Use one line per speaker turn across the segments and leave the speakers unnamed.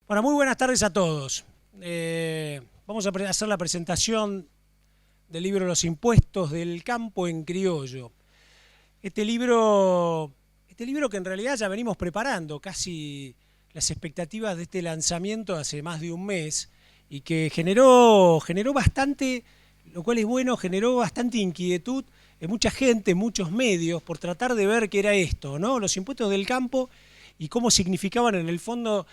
Bueno, muy buenas tardes a todos. Vamos a hacer la presentación del libro Los impuestos del campo en criollo. Este libro que en realidad ya venimos preparando, casi las expectativas de este lanzamiento hace más de un mes, y que generó bastante, lo cual es bueno, generó bastante inquietud en mucha gente, en muchos medios, por tratar de ver qué era esto, ¿no? Los impuestos del campo y cómo significaban en el fondo,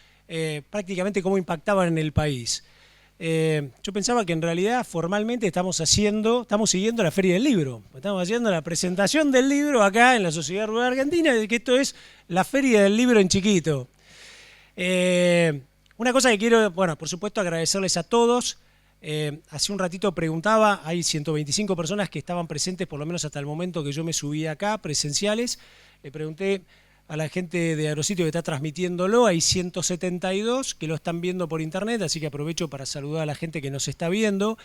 prácticamente cómo impactaban en el país. Yo pensaba que en realidad formalmente estamos siguiendo la Feria del Libro. Estamos haciendo la presentación del libro acá en la Sociedad Rural Argentina, de que esto es la Feria del Libro en chiquito. Una cosa que quiero, bueno, por supuesto agradecerles a todos. Hace un ratito preguntaba, hay 125 personas que estaban presentes, por lo menos hasta el momento que yo me subí acá, presenciales. Le pregunté a la gente de Aerositio que está transmitiéndolo, hay 172 que lo están viendo por internet, así que aprovecho para saludar a la gente que nos está viendo.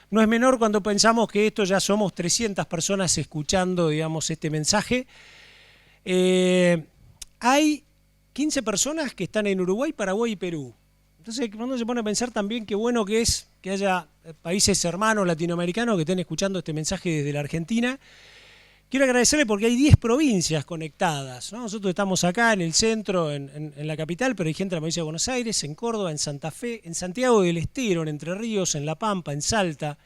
No es menor cuando pensamos que esto ya somos 300 personas escuchando, digamos, este mensaje. Hay 15 personas que están en Uruguay, Paraguay y Perú. Entonces uno se pone a pensar también qué bueno que es que haya países hermanos latinoamericanos que estén escuchando este mensaje desde la Argentina. Quiero agradecerle porque hay 10 provincias conectadas, ¿no? Nosotros estamos acá en el centro, en la capital, pero hay gente en la provincia de Buenos Aires, en Córdoba, en Santa Fe, en Santiago del Estero, en Entre Ríos, en La Pampa, en Salta,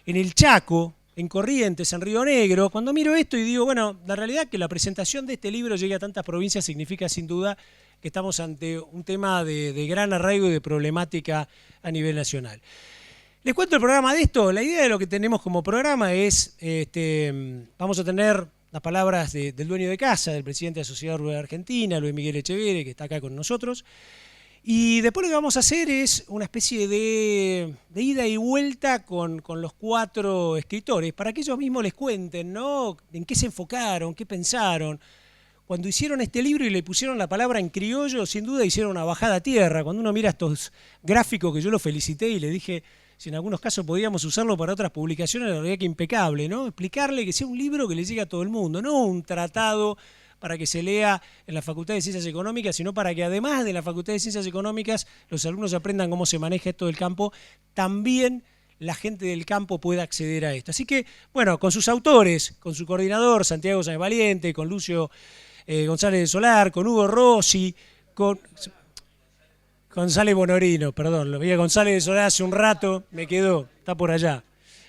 en el Chaco, en Corrientes, en Río Negro. Cuando miro esto y digo, bueno, la realidad que la presentación de este libro llegue a tantas provincias significa sin duda que estamos ante un tema de gran arraigo y de problemática a nivel nacional. Les cuento el programa de esto. La idea de lo que tenemos como programa es, vamos a tener las palabras del dueño de casa, del presidente de la Sociedad Rural Argentina, Luis Miguel Echeverre, que está acá con nosotros. Y después lo que vamos a hacer es una especie de ida y vuelta con los 4 escritores, para que ellos mismos les cuenten, ¿no? En qué se enfocaron, qué pensaron. Cuando hicieron este libro y le pusieron la palabra en criollo, sin duda hicieron una bajada a tierra. Cuando uno mira estos gráficos, que yo los felicité y le dije si en algunos casos podíamos usarlo para otras publicaciones, la verdad que impecable, ¿no? Explicarle que sea un libro que le llegue a todo el mundo, no un tratado para que se lea en la Facultad de Ciencias Económicas, sino para que además de la Facultad de Ciencias Económicas los alumnos aprendan cómo se maneja esto del campo, también la gente del campo pueda acceder a esto. Así que, bueno, con sus autores, con su coordinador, Santiago Sáenz Valiente, con Lucio González de Solar, con Hugo Rossi, con González Bonorino, perdón, lo vi a González de Solar hace un rato, me quedó, está por allá.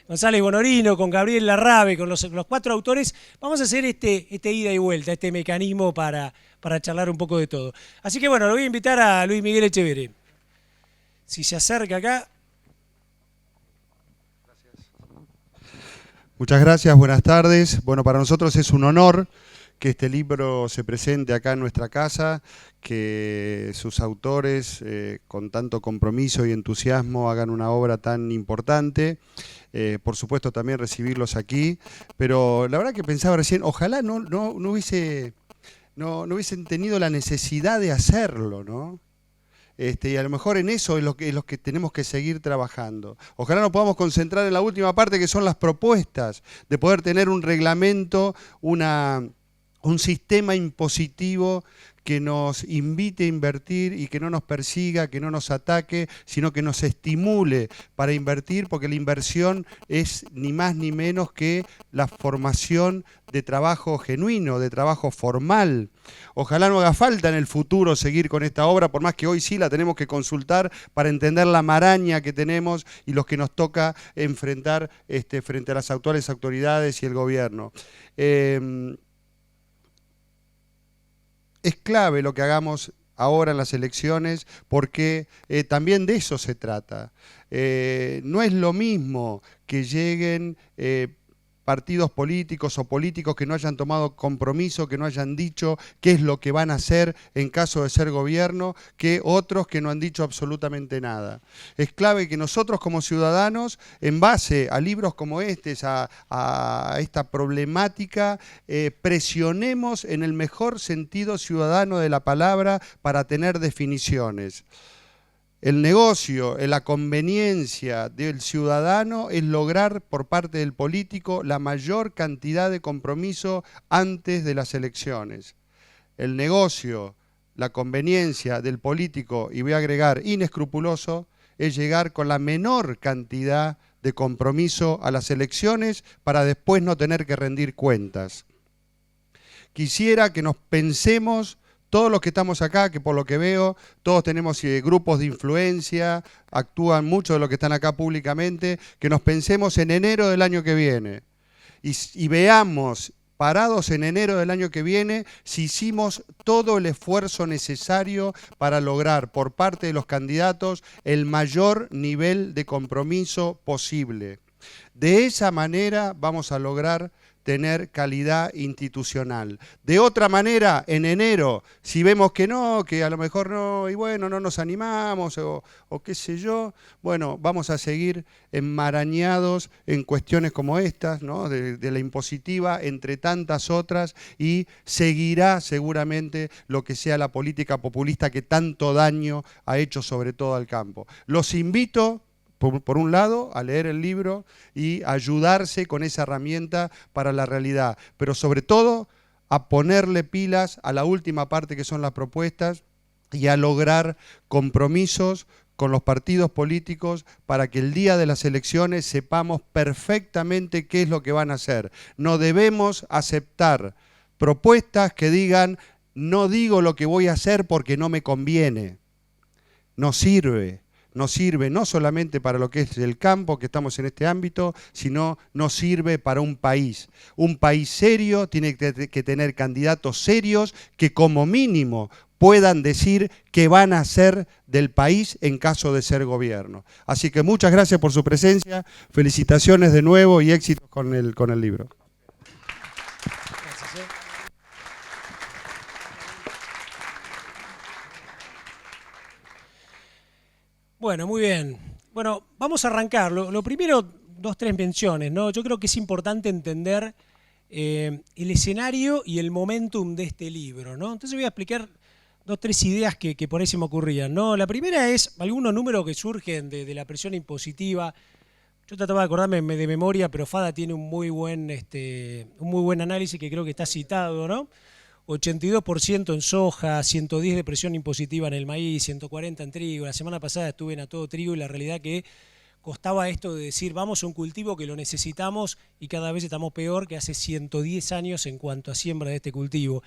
González Bonorino, con Gabriel Larrabe, con los 4 autores, vamos a hacer este ida y vuelta, este mecanismo para charlar un poco de todo. Así que bueno, lo voy a invitar a Luis Miguel Echeverre. Si se acerca acá.
Muchas gracias, buenas tardes. Bueno, para nosotros es un honor que este libro se presente acá en nuestra casa, que sus autores con tanto compromiso y entusiasmo hagan una obra tan importante. Por supuesto también recibirlos aquí, pero la verdad que pensaba recién, ojalá no hubiesen tenido la necesidad de hacerlo, ¿no? Y a lo mejor en eso es lo que tenemos que seguir trabajando. Ojalá nos podamos concentrar en la última parte, que son las propuestas, de poder tener un reglamento, un sistema impositivo que nos invite a invertir y que no nos persiga, que no nos ataque, sino que nos estimule para invertir, porque la inversión es ni más ni menos que la formación de trabajo genuino, de trabajo formal. Ojalá no haga falta en el futuro seguir con esta obra, por más que hoy sí la tenemos que consultar para entender la maraña que tenemos y los que nos toca enfrentar frente a las actuales autoridades y el gobierno. Es clave lo que hagamos ahora en las elecciones, porque también de eso se trata. No es lo mismo que lleguen partidos políticos o políticos que no hayan tomado compromiso, que no hayan dicho qué es lo que van a hacer en caso de ser gobierno, que otros que no han dicho absolutamente nada. Es clave que nosotros como ciudadanos, en base a libros como estos, a esta problemática, presionemos en el mejor sentido ciudadano de la palabra para tener definiciones. El negocio, la conveniencia del ciudadano es lograr por parte del político la mayor cantidad de compromiso antes de las elecciones. El negocio la conveniencia del político, y voy a agregar inescrupuloso, es llegar con la menor cantidad de compromiso a las elecciones para después no tener que rendir cuentas. Quisiera que nos pensemos, todos los que estamos acá, que por lo que veo, todos tenemos grupos de influencia, actúan muchos de los que están acá públicamente, que nos pensemos en enero del año que viene y veamos, parados en enero del año que viene, si hicimos todo el esfuerzo necesario para lograr por parte de los candidatos el mayor nivel de compromiso posible. De esa manera vamos a lograr tener calidad institucional. De otra manera, en enero, si vemos que no, que a lo mejor no, y bueno, no nos animamos o qué sé yo, bueno, vamos a seguir enmarañados en cuestiones como estas, ¿no? de la impositiva, entre tantas otras, y seguirá seguramente lo que sea la política populista que tanto daño ha hecho sobre todo al campo. Los invito, por un lado, a leer el libro y ayudarse con esa herramienta para la realidad, pero sobre todo a ponerle pilas a la última parte que son las propuestas y a lograr compromisos con los partidos políticos para que el día de las elecciones sepamos perfectamente qué es lo que van a hacer. No debemos aceptar propuestas que digan no digo lo que voy a hacer porque no me conviene. No sirve. Nos sirve no solamente para lo que es el campo, que estamos en este ámbito, sino nos sirve para un país. Un país serio tiene que tener candidatos serios que como mínimo puedan decir qué van a hacer del país en caso de ser gobierno. Así que muchas gracias por su presencia, felicitaciones de nuevo y éxitos con el libro.
Gracias. Bueno, muy bien. Bueno, vamos a arrancar. Lo primero, 2, 3 menciones, ¿no? Yo creo que es importante entender el escenario y el momentum de este libro, ¿no? Entonces voy a explicar 2, 3 ideas que por ahí se me ocurrían, ¿no? La primera es algunos números que surgen de la presión impositiva. Yo trataba de acordarme de memoria, pero Fada tiene un muy buen análisis que creo que está citado, ¿no? 82% en soja, 110 de presión impositiva en el maíz, 140 en trigo. La semana pasada estuve en A Todo Trigo y la realidad que costaba esto de decir vamos a un cultivo que lo necesitamos y cada vez estamos peor que hace 110 años en cuanto a siembra de este cultivo.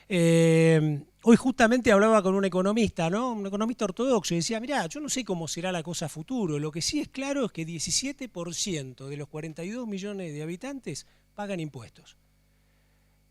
Hoy justamente hablaba con un economista, ¿no? Un economista ortodoxo y decía, mirá, yo no sé cómo será la cosa a futuro, lo que sí es claro es que 17% de los 42 millones de habitantes pagan impuestos.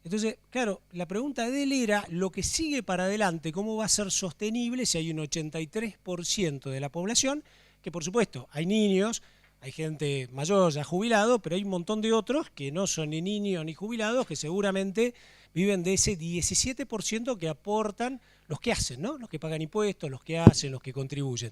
Entonces, claro, la pregunta de él era, lo que sigue para adelante, ¿cómo va a ser sostenible si hay un 83% de la población? Que por supuesto, hay niños, hay gente mayor ya jubilado, pero hay un montón de otros que no son ni niños ni jubilados, que seguramente viven de ese 17% que aportan los que hacen, ¿no? Los que pagan impuestos, los que hacen, los que contribuyen.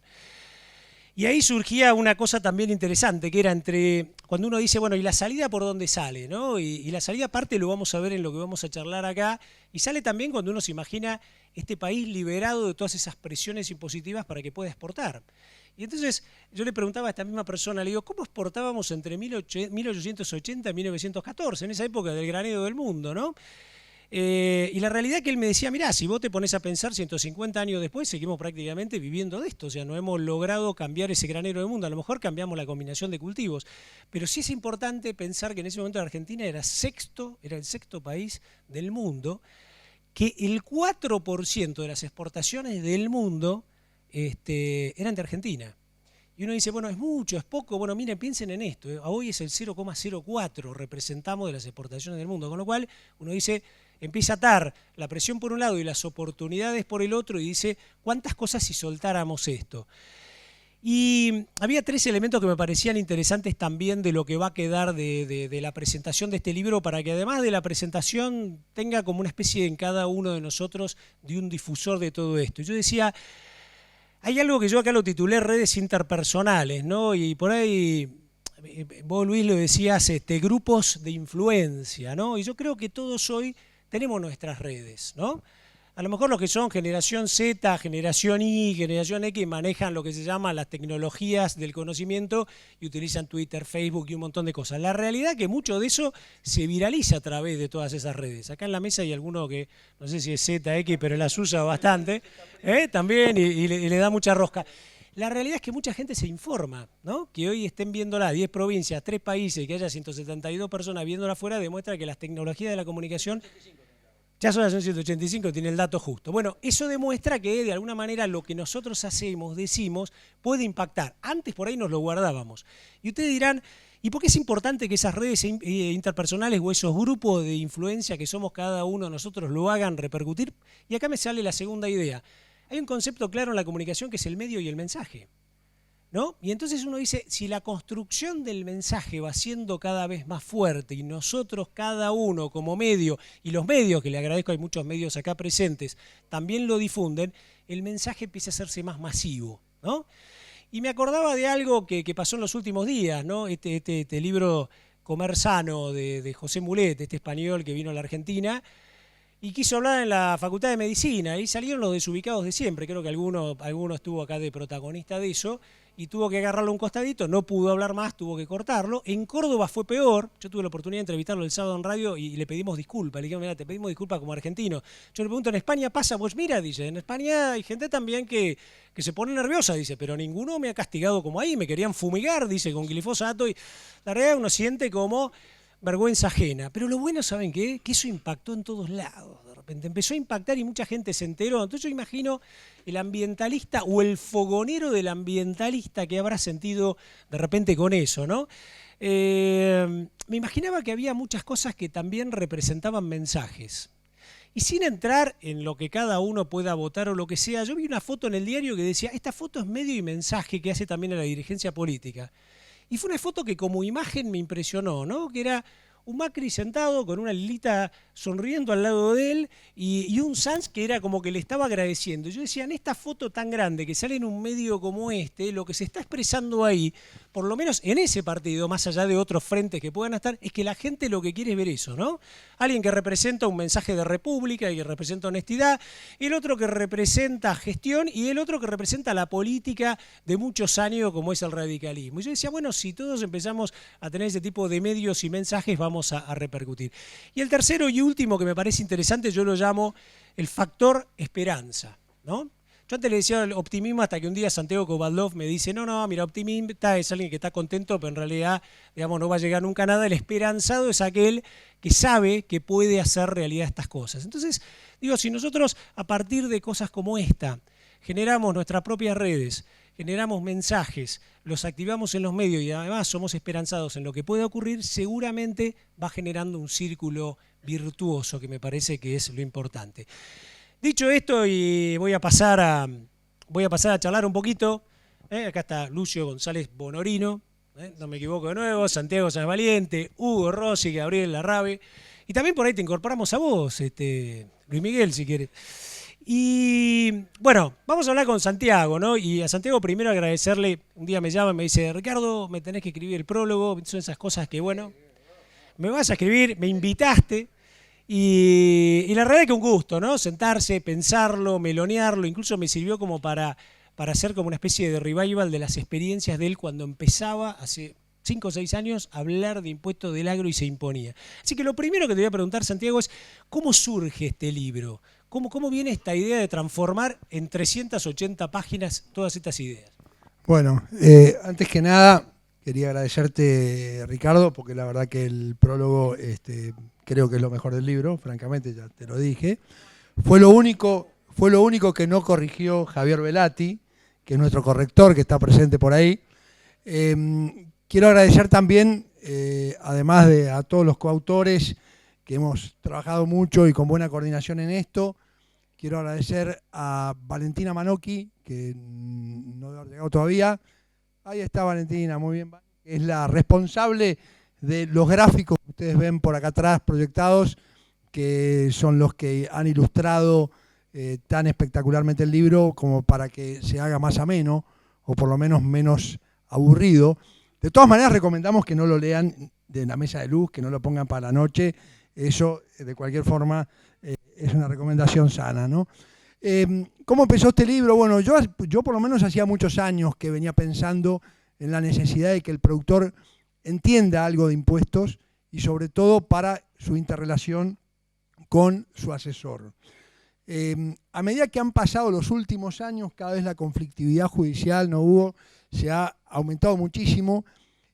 Y ahí surgía una cosa también interesante, que era entre, cuando uno dice, bueno, ¿y la salida por dónde sale? ¿No? Y la salida aparte lo vamos a ver en lo que vamos a charlar acá, y sale también cuando uno se imagina este país liberado de todas esas presiones impositivas para que pueda exportar. Y entonces yo le preguntaba a esta misma persona, le digo, ¿cómo exportábamos entre 1880 y 1914, en esa época del granero del mundo, ¿no? Y la realidad que él me decía, mirá, si vos te pones a pensar 150 años después, seguimos prácticamente viviendo de esto, o sea, no hemos logrado cambiar ese granero del mundo, a lo mejor cambiamos la combinación de cultivos, pero sí es importante pensar que en ese momento la Argentina era el sexto país del mundo, que el 4% de las exportaciones del mundo eran de Argentina. Y uno dice, bueno, es mucho, es poco. Bueno, miren, piensen en esto. Hoy es el 0,04 representamos de las exportaciones del mundo. Con lo cual, uno dice, empieza a atar la presión por un lado y las oportunidades por el otro y dice, ¿cuántas cosas si soltáramos esto? Y había 3 elementos que me parecían interesantes también de lo que va a quedar de la presentación de este libro para que además de la presentación tenga como una especie en cada uno de nosotros de un difusor de todo esto. Y yo decía, hay algo que yo acá lo titulé redes interpersonales, ¿no? Y por ahí vos, Luis, lo decías, grupos de influencia, ¿no? Y yo creo que todos hoy tenemos nuestras redes, ¿no? A lo mejor los que son generación Z, generación Y, generación X manejan lo que se llama las tecnologías del conocimiento y utilizan Twitter, Facebook y un montón de cosas. La realidad es que mucho de eso se viraliza a través de todas esas redes. Acá en la mesa hay alguno que, no sé si es Z, X, pero las usa bastante, también, y le da mucha rosca. La realidad es que mucha gente se informa, ¿no? Que hoy estén viéndola 10 provincias, 3 países y que haya 172 personas viéndola afuera demuestra que las tecnologías de la comunicación ya son las 185, tiene el dato justo. Bueno, eso demuestra que de alguna manera lo que nosotros hacemos, decimos, puede impactar. Antes por ahí nos lo guardábamos. Y ustedes dirán, ¿y por qué es importante que esas redes interpersonales o esos grupos de influencia que somos cada uno de nosotros lo hagan repercutir? Y acá me sale la segunda idea. Hay un concepto claro en la comunicación que es el medio y el mensaje, ¿no? Y entonces uno dice, si la construcción del mensaje va siendo cada vez más fuerte y nosotros cada uno como medio, y los medios, que le agradezco, hay muchos medios acá presentes, también lo difunden, el mensaje empieza a hacerse más masivo, ¿no? Y me acordaba de algo que pasó en los últimos días, ¿no? Este libro Comer Sano de José Mulet, este español que vino a la Argentina, y quiso hablar en la Facultad de Medicina, y salieron los desubicados de siempre, creo que alguno estuvo acá de protagonista de eso, y tuvo que agarrarlo a un costadito, no pudo hablar más, tuvo que cortarlo. En Córdoba fue peor, yo tuve la oportunidad de entrevistarlo el sábado en radio y le pedimos disculpas, le dijimos, mira, te pedimos disculpas como argentino. Yo le pregunto, ¿en España pasa? Pues mira, dice, en España hay gente también que se pone nerviosa, dice, pero ninguno me ha castigado como ahí, me querían fumigar, dice, con glifosato, y la realidad uno siente como vergüenza ajena. Pero lo bueno, ¿saben qué? Que eso impactó en todos lados. De repente empezó a impactar y mucha gente se enteró. Entonces yo imagino el ambientalista o el fogonero del ambientalista que habrá sentido de repente con eso, ¿no? Me imaginaba que había muchas cosas que también representaban mensajes. Y sin entrar en lo que cada uno pueda votar o lo que sea, yo vi una foto en el diario que decía, esta foto es medio y mensaje que hace también a la dirigencia política. Y fue una foto que como imagen me impresionó, ¿no? Que era un Macri sentado con una Lilita sonriendo al lado de él y un Sanz que era como que le estaba agradeciendo. Yo decía, en esta foto tan grande que sale en un medio como este, lo que se está expresando ahí, por lo menos en ese partido, más allá de otros frentes que puedan estar, es que la gente lo que quiere es ver eso, ¿no? Alguien que representa un mensaje de república y que representa honestidad, el otro que representa gestión y el otro que representa la política de muchos años como es el radicalismo. Y yo decía, bueno, si todos empezamos a tener ese tipo de medios y mensajes, vamos a repercutir. Y el tercero y último que me parece interesante, yo lo llamo el factor esperanza, ¿no? Yo antes le decía el optimismo hasta que un día Santiago Kovaldov me dice, no, mira, optimista es alguien que está contento, pero en realidad, digamos, no va a llegar nunca a nada. El esperanzado es aquel que sabe que puede hacer realidad estas cosas. Entonces, digo, si nosotros a partir de cosas como esta generamos nuestras propias redes, generamos mensajes, los activamos en los medios y además somos esperanzados en lo que puede ocurrir, seguramente va generando un círculo virtuoso que me parece que es lo importante. Dicho esto, y voy a pasar a charlar un poquito. Acá está Lucio González Bonorino, no me equivoco de nuevo, Santiago Sáenz Valiente, Hugo Rossi, Gabriel Larrabe. Y también por ahí te incorporamos a vos, Luis Miguel, si quieres. Y bueno, vamos a hablar con Santiago, ¿no? Y a Santiago primero agradecerle, un día me llama y me dice, Ricardo, me tenés que escribir el prólogo, son esas cosas que, bueno, me vas a escribir, me invitaste. Y la realidad es que un gusto, ¿no? Sentarse, pensarlo, melonearlo, incluso me sirvió como para hacer como una especie de revival de las experiencias de él cuando empezaba hace 5 o 6 años a hablar de impuestos del agro y se imponía. Así que lo primero que te voy a preguntar, Santiago, es ¿cómo surge este libro? ¿Cómo viene esta idea de transformar en 380 páginas todas estas ideas?
Bueno, antes que nada quería agradecerte, Ricardo, porque la verdad que el prólogo creo que es lo mejor del libro, francamente, ya te lo dije. Fue lo único que no corrigió Javier Velati, que es nuestro corrector, que está presente por ahí. Quiero agradecer también, además de a todos los coautores que hemos trabajado mucho y con buena coordinación en esto, quiero agradecer a Valentina Manocchi, que no debe haber llegado todavía. Ahí está Valentina, muy bien. Es la responsable de los gráficos que ustedes ven por acá atrás proyectados, que son los que han ilustrado tan espectacularmente el libro como para que se haga más ameno, o por lo menos menos aburrido. De todas maneras, recomendamos que no lo lean de la mesa de luz, que no lo pongan para la noche, eso de cualquier forma es una recomendación sana, ¿no? ¿Cómo empezó este libro? Bueno, yo por lo menos hacía muchos años que venía pensando en la necesidad de que el productor entienda algo de impuestos y sobre todo para su interrelación con su asesor. A medida que han pasado los últimos años, cada vez la conflictividad judicial, se ha aumentado muchísimo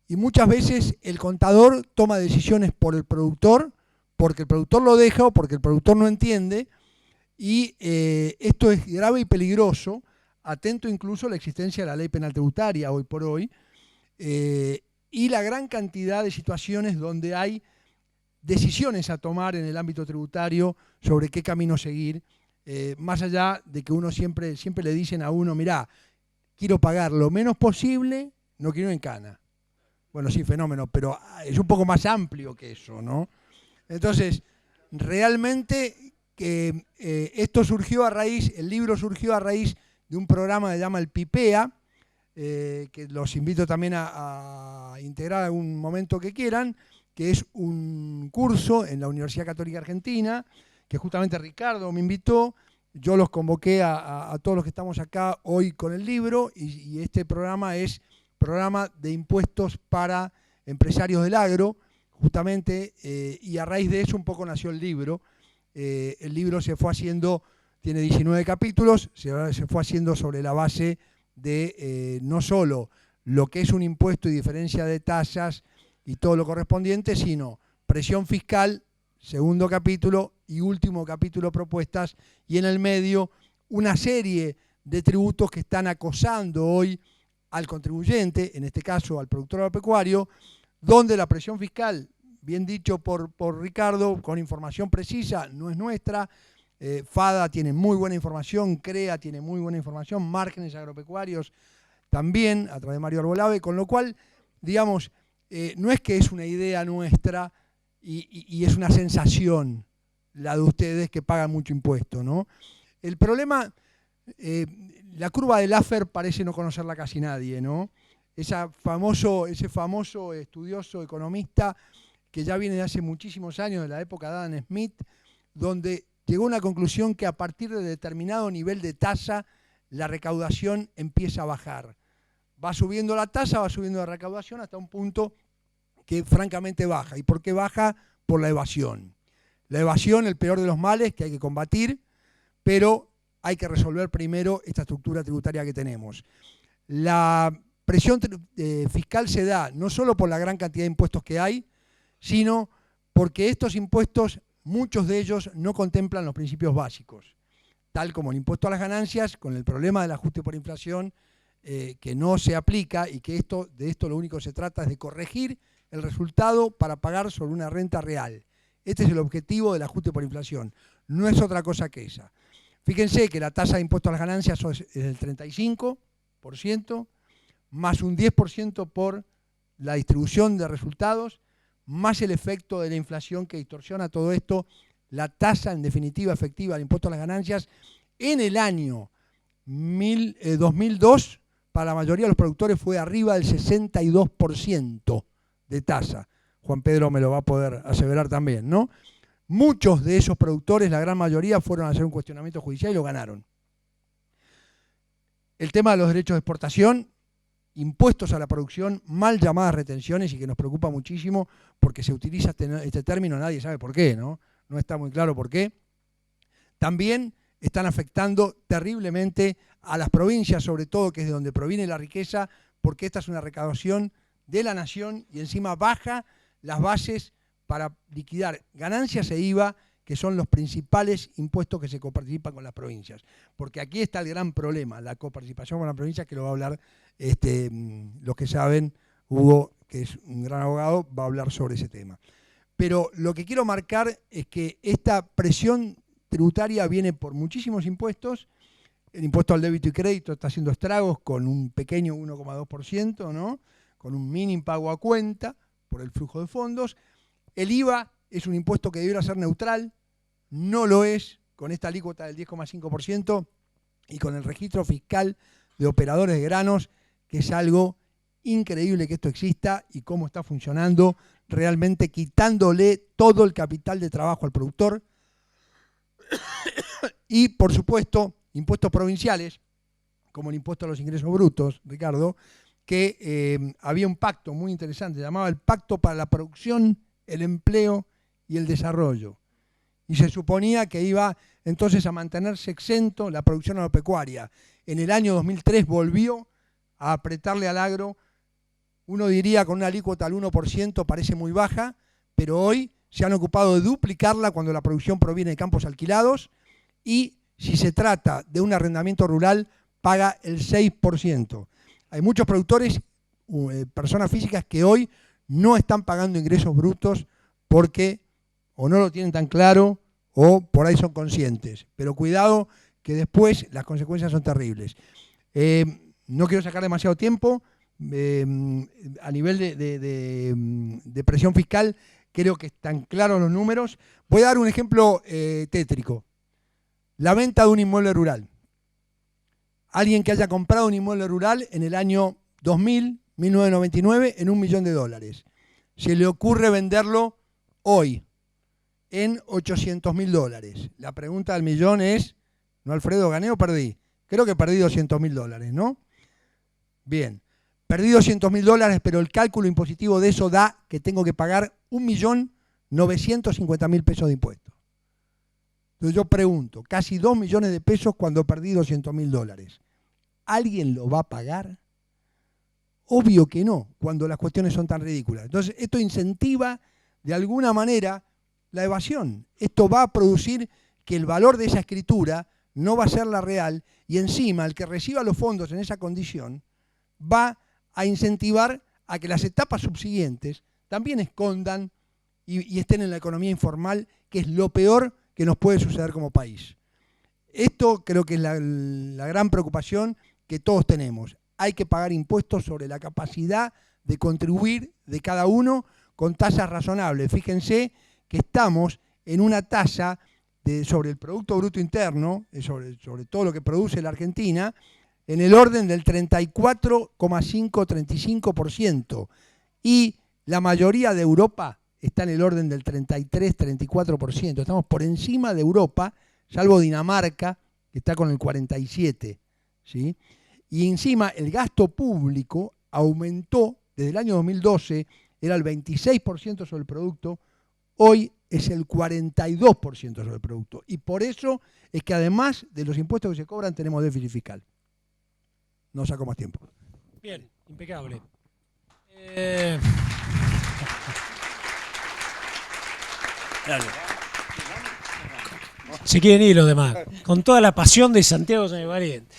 y muchas veces el contador toma decisiones por el productor, porque el productor lo deja o porque el productor no entiende, y esto es grave y peligroso, atento incluso a la existencia de la ley penal tributaria hoy por hoy, y la gran cantidad de situaciones donde hay decisiones a tomar en el ámbito tributario sobre qué camino seguir, más allá de que uno siempre le dicen a uno, mirá, quiero pagar lo menos posible, no quiero en cana. Bueno, sí, fenómeno, pero es un poco más amplio que eso, ¿no? Entonces, realmente que esto surgió el libro surgió a raíz de un programa que se llama el PIPEA, que los invito también a integrar algún momento que quieran, que es un curso en la Universidad Católica Argentina, que justamente Ricardo me invitó, yo los convoqué a todos los que estamos acá hoy con el libro, y este programa es programa de impuestos para empresarios del agro, justamente, y a raíz de eso un poco nació el libro. El libro se fue haciendo, tiene 19 capítulos, se fue haciendo sobre la base de no solo lo que es un impuesto y diferencia de tasas y todo lo correspondiente, sino presión fiscal, segundo capítulo, y último capítulo, propuestas, y en el medio una serie de tributos que están acosando hoy al contribuyente, en este caso al productor agropecuario, donde la presión fiscal, bien dicho por Ricardo, con información precisa, no es nuestra. FADA tiene muy buena información, CREA tiene muy buena información, Márgenes Agropecuarios también, a través de Mario Arbolave, con lo cual, digamos, no es que es una idea nuestra y es una sensación la de ustedes que pagan mucho impuesto, ¿no? El problema, la curva de Laffer parece no conocerla casi nadie, ¿no? Ese famoso estudioso economista que ya viene de hace muchísimos años, de la época de Adam Smith, donde llegó a una conclusión que a partir de determinado nivel de tasa, la recaudación empieza a bajar. Va subiendo la tasa, va subiendo la recaudación hasta un punto que francamente baja. ¿Y por qué baja? Por la evasión. La evasión, el peor de los males que hay que combatir, pero hay que resolver primero esta estructura tributaria que tenemos. La presión fiscal se da no solo por la gran cantidad de impuestos que hay, sino porque estos impuestos, muchos de ellos no contemplan los principios básicos, tal como el impuesto a las ganancias, con el problema del ajuste por inflación, que no se aplica y que de esto lo único que se trata es de corregir el resultado para pagar sobre una renta real. Este es el objetivo del ajuste por inflación, no es otra cosa que esa. Fíjense que la tasa de impuesto a las ganancias es del 35%, más un 10% por la distribución de resultados, más el efecto de la inflación que distorsiona todo esto. La tasa, en definitiva, efectiva del impuesto a las ganancias en el año 2002, para la mayoría de los productores fue arriba del 62% de tasa. Juan Pedro me lo va a poder aseverar también, ¿no? Muchos de esos productores, la gran mayoría, fueron a hacer un cuestionamiento judicial y lo ganaron. El tema de los derechos de exportación, impuestos a la producción, mal llamadas retenciones, y que nos preocupa muchísimo porque se utiliza este término, nadie sabe por qué, ¿no? No está muy claro por qué. También están afectando terriblemente a las provincias, sobre todo, que es de donde proviene la riqueza, porque esta es una recaudación de la nación y encima baja las bases para liquidar ganancias e IVA, que son los principales impuestos que se coparticipan con las provincias. Porque aquí está el gran problema, la coparticipación con las provincias, que lo va a hablar los que saben. Hugo, que es un gran abogado, va a hablar sobre ese tema. Pero lo que quiero marcar es que esta presión tributaria viene por muchísimos impuestos. El impuesto al débito y crédito está haciendo estragos con un pequeño 1,2%, ¿no? Con un mini impago a cuenta por el flujo de fondos. El IVA es un impuesto que debiera ser neutral, no lo es, con esta alícuota del 10,5% y con el registro fiscal de operadores de granos, que es algo increíble que esto exista y cómo está funcionando realmente quitándole todo el capital de trabajo al productor. Y, por supuesto, impuestos provinciales, como el impuesto a los ingresos brutos, Ricardo, que había un pacto muy interesante, se llamaba el Pacto para la Producción, el Empleo y el Desarrollo. Y se suponía que iba entonces a mantenerse exento la producción agropecuaria. En el año 2003 volvió a apretarle al agro, uno diría con una alícuota al 1%, parece muy baja, pero hoy se han ocupado de duplicarla cuando la producción proviene de campos alquilados y si se trata de un arrendamiento rural, paga el 6%. Hay muchos productores, personas físicas, que hoy no están pagando ingresos brutos porque o no lo tienen tan claro o por ahí son conscientes. Pero cuidado que después las consecuencias son terribles. No quiero sacar demasiado tiempo. A nivel de presión fiscal, creo que están claros los números. Voy a dar un ejemplo tétrico. La venta de un inmueble rural. Alguien que haya comprado un inmueble rural en el año 2000, 1999, en $1 millón. Se le ocurre venderlo hoy en $800.000. La pregunta del millón es, ¿no, Alfredo, gané o perdí? Creo que perdí $200.000, ¿no? Bien, perdí $200.000, pero el cálculo impositivo de eso da que tengo que pagar 1.950.000 pesos de impuestos. Entonces yo pregunto, casi 2 millones de pesos cuando perdí $200.000. ¿Alguien lo va a pagar? Obvio que no, cuando las cuestiones son tan ridículas. Entonces esto incentiva de alguna manera la evasión. Esto va a producir que el valor de esa escritura no va a ser la real y encima el que reciba los fondos en esa condición va a incentivar a que las etapas subsiguientes también escondan y estén en la economía informal, que es lo peor que nos puede suceder como país. Esto creo que es la gran preocupación que todos tenemos. Hay que pagar impuestos sobre la capacidad de contribuir de cada uno con tasas razonables. Fíjense que estamos en una tasa sobre el Producto Bruto Interno, sobre todo lo que produce la Argentina, en el orden del 34,5-35%. Y la mayoría de Europa está en el orden del 33-34%. Estamos por encima de Europa, salvo Dinamarca, que está con el 47%. ¿Sí? Y encima el gasto público aumentó desde el año 2012, era el 26% sobre el producto, hoy es el 42% sobre el producto. Y por eso es que además de los impuestos que se cobran, tenemos déficit fiscal. No saco más tiempo.
Bien, impecable.
Dale.
Se quieren ir los demás. Con toda la pasión de Santiago San Valiente.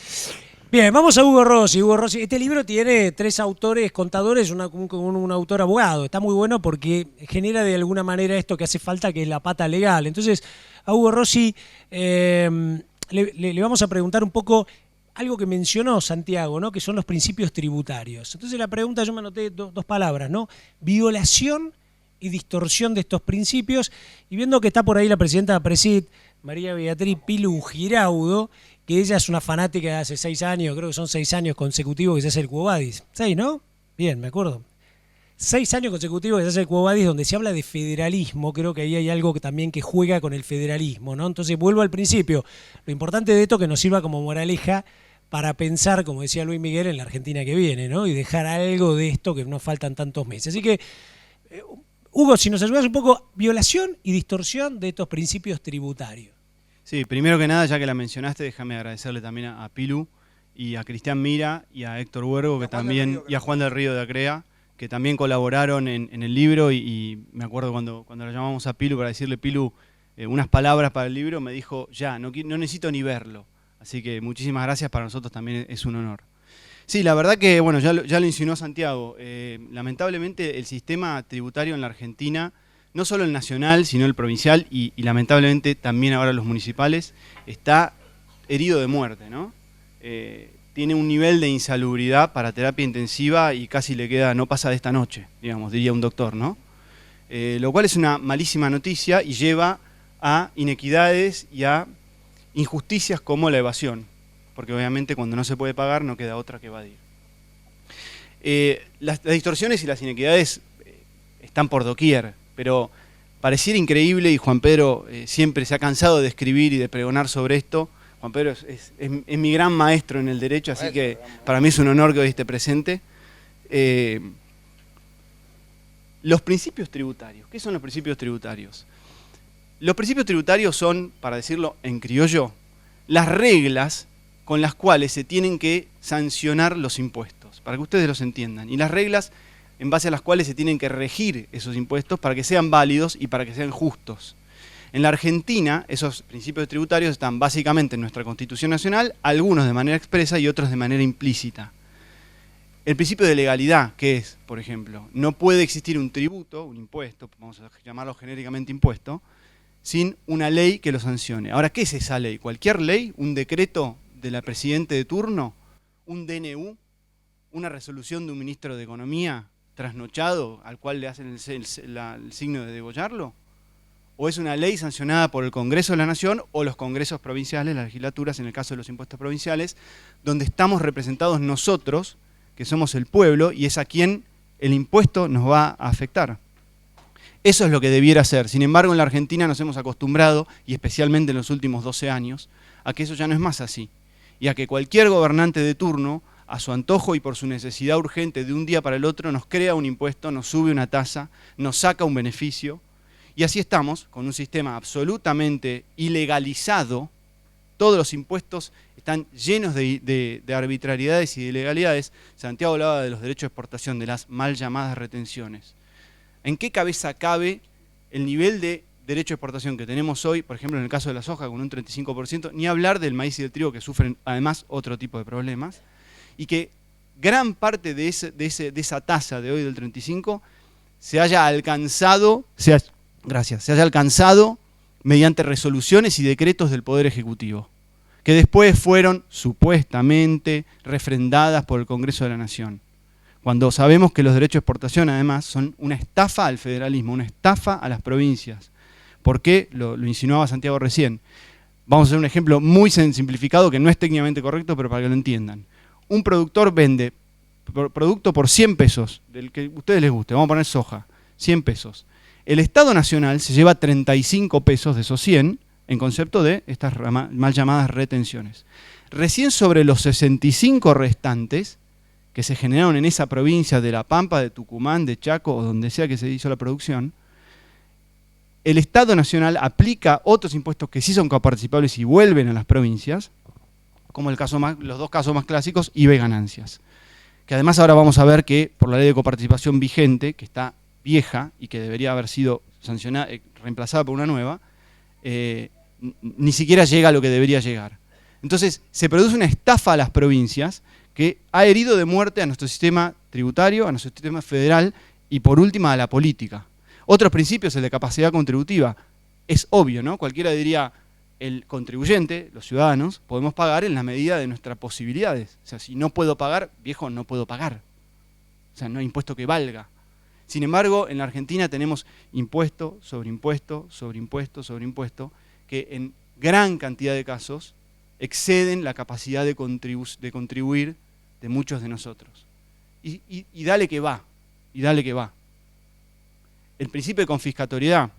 Bien, vamos a Hugo Rossi. Hugo Rossi. Este libro tiene 3 autores contadores, un autor abogado. Está muy bueno porque genera de alguna manera esto que hace falta, que es la pata legal. Entonces, a Hugo Rossi le vamos a preguntar un poco algo que mencionó Santiago, ¿no? Que son los principios tributarios. Entonces la pregunta, yo me anoté dos palabras, ¿no? Violación y distorsión de estos principios. Y viendo que está por ahí la presidenta de Presid, María Beatriz Pilu Giraudo, que ella es una fanática de hace 6 años, creo que son 6 años consecutivos que se hace el Quo Vadis. 6, ¿no? Bien, me acuerdo. 6 años consecutivos que se hace el Quo Vadis, donde se habla de federalismo. Creo que ahí hay algo que también que juega con el federalismo, ¿no? Entonces vuelvo al principio. Lo importante de esto es que nos sirva como moraleja para pensar, como decía Luis Miguel, en la Argentina que viene, ¿no? Y dejar algo de esto que nos faltan tantos meses. Así que, Hugo, si nos ayudas un poco, violación y distorsión de estos principios tributarios.
Sí, primero que nada, ya que la mencionaste, déjame agradecerle también a Pilu y a Cristian Mira y a Héctor Huergo, que también, y a Juan del Río de Acrea, que también colaboraron en el libro, y me acuerdo cuando lo llamamos a Pilu para decirle, Pilu, unas palabras para el libro, me dijo, ya, no necesito ni verlo. Así que muchísimas gracias, para nosotros también es un honor. Sí, la verdad que, bueno, ya lo insinuó Santiago, lamentablemente el sistema tributario en la Argentina, no solo el nacional, sino el provincial y lamentablemente también ahora los municipales, está herido de muerte, ¿no? Tiene un nivel de insalubridad para terapia intensiva y casi le queda, no pasa de esta noche, digamos, diría un doctor, ¿no? Lo cual es una malísima noticia y lleva a inequidades y a injusticias como la evasión, porque obviamente cuando no se puede pagar no queda otra que evadir. Las distorsiones y las inequidades están por doquier, pero pareciera increíble, y Juan Pedro siempre se ha cansado de escribir y de pregonar sobre esto. Juan Pedro es mi gran maestro en el derecho, así que para mí es un honor que hoy esté presente. Los principios tributarios. ¿Qué son los principios tributarios? Los principios tributarios son, para decirlo en criollo, las reglas con las cuales se tienen que sancionar los impuestos, para que ustedes los entiendan. Y las reglas en base a las cuales se tienen que regir esos impuestos para que sean válidos y para que sean justos. En la Argentina, esos principios tributarios están básicamente en nuestra Constitución Nacional, algunos de manera expresa y otros de manera implícita. El principio de legalidad, que es, por ejemplo, no puede existir un tributo, un impuesto, vamos a llamarlo genéricamente impuesto, sin una ley que lo sancione. Ahora, ¿qué es esa ley? ¿Cualquier ley? ¿Un decreto de la presidente de turno? ¿Un DNU? ¿Una resolución de un ministro de Economía trasnochado al cual le hacen el signo de degollarlo? ¿O es una ley sancionada por el Congreso de la Nación o los congresos provinciales, las legislaturas, en el caso de los impuestos provinciales, donde estamos representados nosotros, que somos el pueblo, y es a quien el impuesto nos va a afectar? Eso es lo que debiera ser. Sin embargo, en la Argentina nos hemos acostumbrado, y especialmente en los últimos 12 años, a que eso ya no es más así. Y a que cualquier gobernante de turno, a su antojo y por su necesidad urgente de un día para el otro, nos crea un impuesto, nos sube una tasa, nos saca un beneficio. Y así estamos, con un sistema absolutamente ilegalizado. Todos los impuestos están llenos de arbitrariedades y de ilegalidades. Santiago hablaba de los derechos de exportación, de las mal llamadas retenciones. ¿En qué cabeza cabe el nivel de derecho de exportación que tenemos hoy, por ejemplo en el caso de la soja con un 35%, ni hablar del maíz y del trigo que sufren además otro tipo de problemas, y que gran parte de esa tasa de hoy del 35% se haya alcanzado mediante resoluciones y decretos del Poder Ejecutivo, que después fueron supuestamente refrendadas por el Congreso de la Nación. Cuando sabemos que los derechos de exportación además son una estafa al federalismo, una estafa a las provincias. ¿Por qué? Lo insinuaba Santiago recién. Vamos a hacer un ejemplo muy simplificado que no es técnicamente correcto, pero para que lo entiendan. Un productor vende producto por 100 pesos, del que a ustedes les guste, vamos a poner soja, 100 pesos. El Estado Nacional se lleva 35 pesos de esos 100 en concepto de estas mal llamadas retenciones. Recién sobre los 65 restantes que se generaron en esa provincia de La Pampa, de Tucumán, de Chaco o donde sea que se hizo la producción, el Estado Nacional aplica otros impuestos que sí son coparticipables y vuelven a las provincias, como los dos casos más clásicos, IVA y ganancias. Que además ahora vamos a ver que por la ley de coparticipación vigente, que está vieja y que debería haber sido sancionada, reemplazada por una nueva, ni siquiera llega a lo que debería llegar. Entonces se produce una estafa a las provincias que ha herido de muerte a nuestro sistema tributario, a nuestro sistema federal y por última a la política. Otros principios, el de capacidad contributiva, es obvio, ¿no? Cualquiera diría, el contribuyente, los ciudadanos, podemos pagar en la medida de nuestras posibilidades. O sea, si no puedo pagar, viejo, no puedo pagar. O sea, no hay impuesto que valga. Sin embargo, en la Argentina tenemos impuesto sobre impuesto, sobre impuesto, sobre impuesto, que en gran cantidad de casos exceden la capacidad de contribuir de muchos de nosotros. Y dale que va, y dale que va. El principio de confiscatoriedad,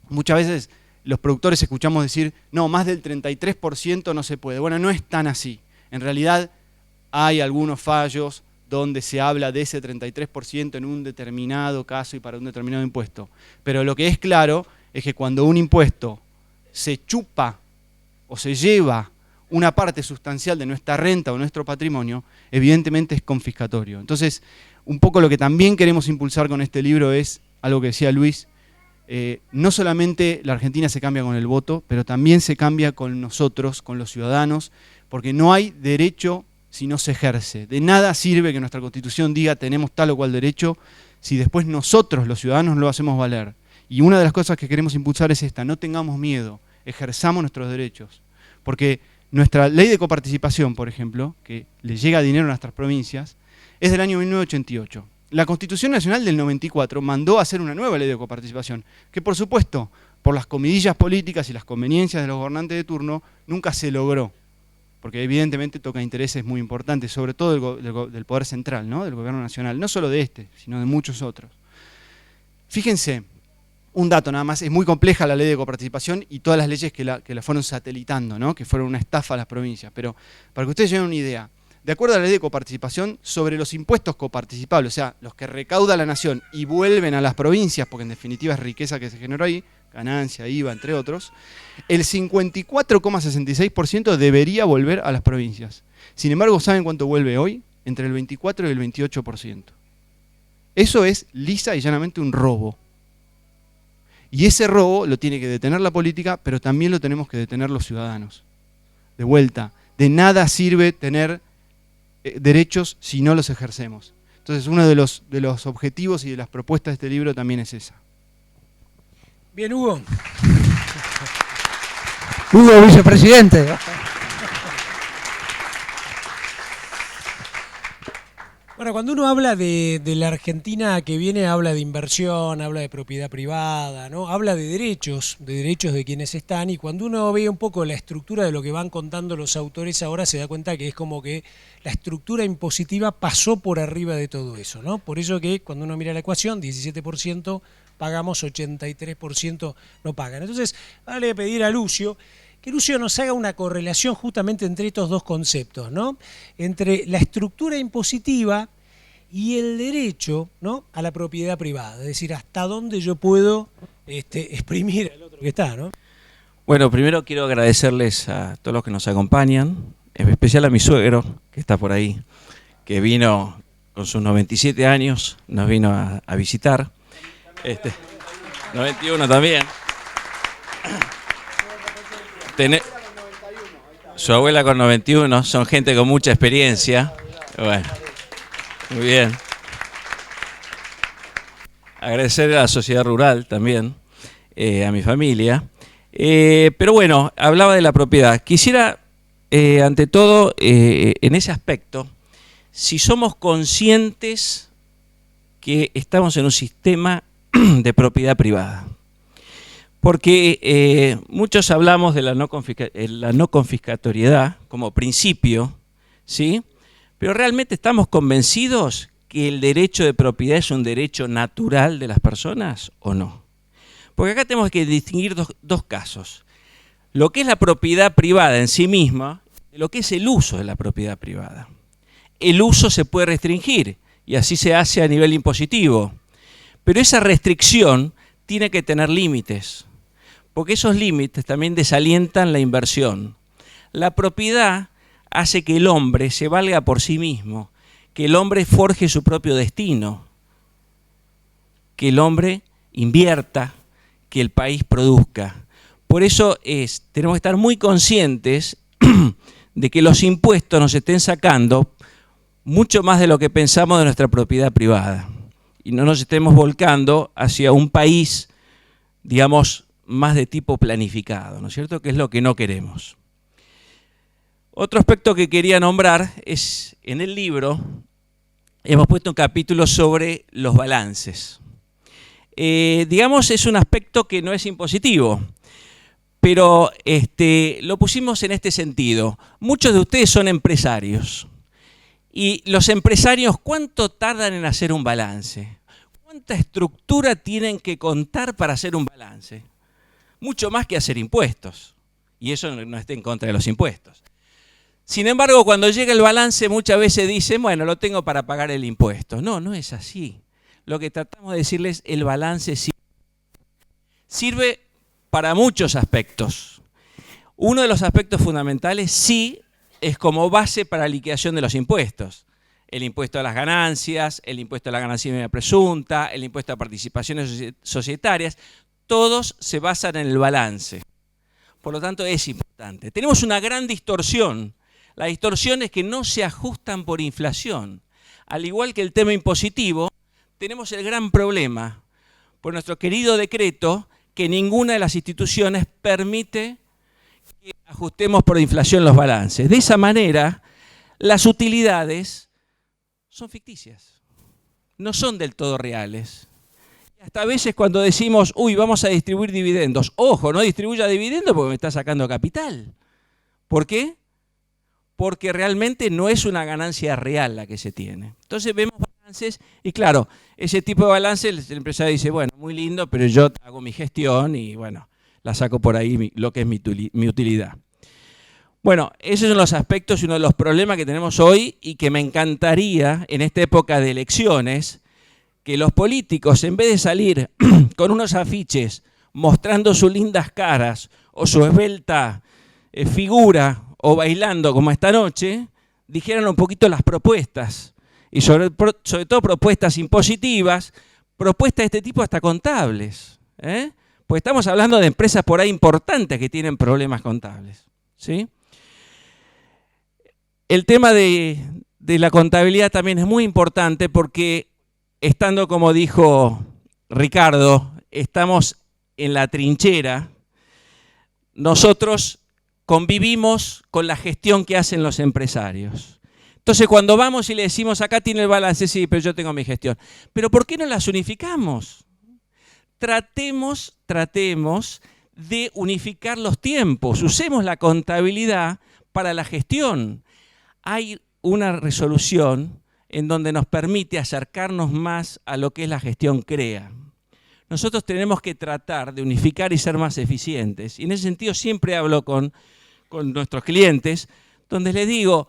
muchas veces los productores escuchamos decir, no, más del 33% no se puede. Bueno, no es tan así. En realidad hay algunos fallos donde se habla de ese 33% en un determinado caso y para un determinado impuesto. Pero lo que es claro es que cuando un impuesto se chupa o se lleva una parte sustancial de nuestra renta o nuestro patrimonio, evidentemente es confiscatorio. Entonces, un poco lo que también queremos impulsar con este libro es algo que decía Luis, no solamente la Argentina se cambia con el voto, pero también se cambia con nosotros, con los ciudadanos, porque no hay derecho si no se ejerce. De nada sirve que nuestra Constitución diga tenemos tal o cual derecho, si después nosotros, los ciudadanos, lo hacemos valer. Y una de las cosas que queremos impulsar es esta, no tengamos miedo, ejerzamos nuestros derechos. Porque nuestra ley de coparticipación, por ejemplo, que le llega dinero a nuestras provincias, es del año 1988. La Constitución Nacional del 94 mandó a hacer una nueva ley de coparticipación, que por supuesto, por las comidillas políticas y las conveniencias de los gobernantes de turno, nunca se logró. Porque evidentemente toca intereses muy importantes, sobre todo del Poder Central, ¿no? Del Gobierno Nacional, no solo de este, sino de muchos otros. Fíjense, un dato nada más, es muy compleja la ley de coparticipación y todas las leyes que la fueron satelitando, ¿no? Que fueron una estafa a las provincias. Pero para que ustedes tengan una idea, de acuerdo a la ley de coparticipación, sobre los impuestos coparticipables, o sea, los que recauda la nación y vuelven a las provincias, porque en definitiva es riqueza que se generó ahí, ganancia, IVA, entre otros, el 54,66% debería volver a las provincias. Sin embargo, ¿saben cuánto vuelve hoy? Entre el 24 y el 28%. Eso es lisa y llanamente un robo. Y ese robo lo tiene que detener la política, pero también lo tenemos que detener los ciudadanos. De vuelta, de nada sirve tener derechos si no los ejercemos. Entonces, uno de los objetivos y de las propuestas de este libro también es esa.
Bien, Hugo.
Hugo, vicepresidente.
Bueno, cuando uno habla de la Argentina que viene, habla de inversión, habla de propiedad privada, ¿no? Habla de derechos de quienes están, y cuando uno ve un poco la estructura de lo que van contando los autores ahora, se da cuenta que es como que la estructura impositiva pasó por arriba de todo eso, ¿no? Por eso que cuando uno mira la ecuación, 17% pagamos, 83% no pagan. Entonces, vale pedir a Lucio que Lucio nos haga una correlación justamente entre estos dos conceptos, ¿no? Entre la estructura impositiva y el derecho, ¿no?, a la propiedad privada, es decir, hasta dónde yo puedo exprimir al otro que está, ¿no?
Bueno, primero quiero agradecerles a todos los que nos acompañan, en especial a mi suegro, que está por ahí, que vino con sus 97 años, nos vino a visitar. 91 también. Su abuela con 91, son gente con mucha experiencia. Bueno, muy bien. Agradecer a la sociedad rural también, a mi familia. Pero bueno, hablaba de la propiedad. Quisiera, ante todo, en ese aspecto, si somos conscientes que estamos en un sistema de propiedad privada. Porque muchos hablamos de la no confiscatoriedad como principio, ¿sí? Pero ¿realmente estamos convencidos que el derecho de propiedad es un derecho natural de las personas o no? Porque acá tenemos que distinguir dos casos. Lo que es la propiedad privada en sí misma de lo que es el uso de la propiedad privada. El uso se puede restringir y así se hace a nivel impositivo. Pero esa restricción tiene que tener límites, porque esos límites también desalientan la inversión. La propiedad hace que el hombre se valga por sí mismo, que el hombre forje su propio destino, que el hombre invierta, que el país produzca. Por eso tenemos que estar muy conscientes de que los impuestos nos estén sacando mucho más de lo que pensamos de nuestra propiedad privada. Y no nos estemos volcando hacia un país, digamos, más de tipo planificado, ¿no es cierto? Que es lo que no queremos. Otro aspecto que quería nombrar es, en el libro, hemos puesto un capítulo sobre los balances. Digamos, es un aspecto que no es impositivo, pero lo pusimos en este sentido. Muchos de ustedes son empresarios. Y los empresarios, ¿cuánto tardan en hacer un balance? ¿Cuánta estructura tienen que contar para hacer un balance? Mucho más que hacer impuestos. Y eso no está en contra de los impuestos. Sin embargo, cuando llega el balance, muchas veces dicen, bueno, lo tengo para pagar el impuesto. No, no es así. Lo que tratamos de decirles, el balance sirve para muchos aspectos. Uno de los aspectos fundamentales sí es como base para la liquidación de los impuestos. El impuesto a las ganancias, el impuesto a la ganancia presunta, el impuesto a participaciones societarias, todos se basan en el balance. Por lo tanto, es importante. Tenemos una gran distorsión. La distorsión es que no se ajustan por inflación. Al igual que el tema impositivo, tenemos el gran problema, por nuestro querido decreto, que ninguna de las instituciones permite que ajustemos por inflación los balances. De esa manera, las utilidades son ficticias, no son del todo reales. Hasta a veces cuando decimos, uy, vamos a distribuir dividendos, ojo, no distribuya dividendos porque me está sacando capital. ¿Por qué? Porque realmente no es una ganancia real la que se tiene. Entonces vemos balances balances, y claro, ese tipo de balance el empresario dice, bueno, muy lindo, pero yo hago mi gestión y bueno, la saco por ahí lo que es mi utilidad. Bueno, esos son los aspectos y uno de los problemas que tenemos hoy y que me encantaría en esta época de elecciones que los políticos, en vez de salir con unos afiches mostrando sus lindas caras o su esbelta figura o bailando como esta noche, dijeran un poquito las propuestas y sobre todo propuestas impositivas, propuestas de este tipo hasta contables, pues estamos hablando de empresas por ahí importantes que tienen problemas contables, ¿sí? El tema de la contabilidad también es muy importante porque estando, como dijo Ricardo, estamos en la trinchera, nosotros convivimos con la gestión que hacen los empresarios. Entonces, cuando vamos y le decimos, acá tiene el balance, sí, pero yo tengo mi gestión. ¿Pero por qué no las unificamos? Tratemos de unificar los tiempos. Usemos la contabilidad para la gestión. Hay una resolución en donde nos permite acercarnos más a lo que es la gestión CREA. Nosotros tenemos que tratar de unificar y ser más eficientes. Y en ese sentido siempre hablo con nuestros clientes, donde les digo,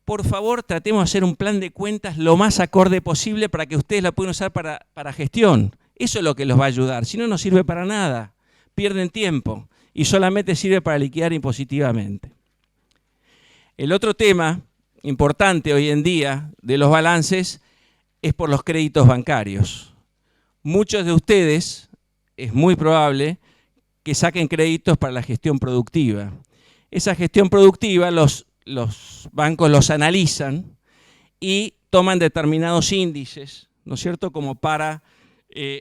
por favor, tratemos de hacer un plan de cuentas lo más acorde posible para que ustedes la puedan usar para gestión. Eso es lo que los va a ayudar. Si no, no sirve para nada. Pierden tiempo y solamente sirve para liquidar impositivamente. El otro tema importante hoy en día de los balances es por los créditos bancarios. Muchos de ustedes, es muy probable, que saquen créditos para la gestión productiva. Esa gestión productiva los bancos los analizan y toman determinados índices, ¿no es cierto?, como para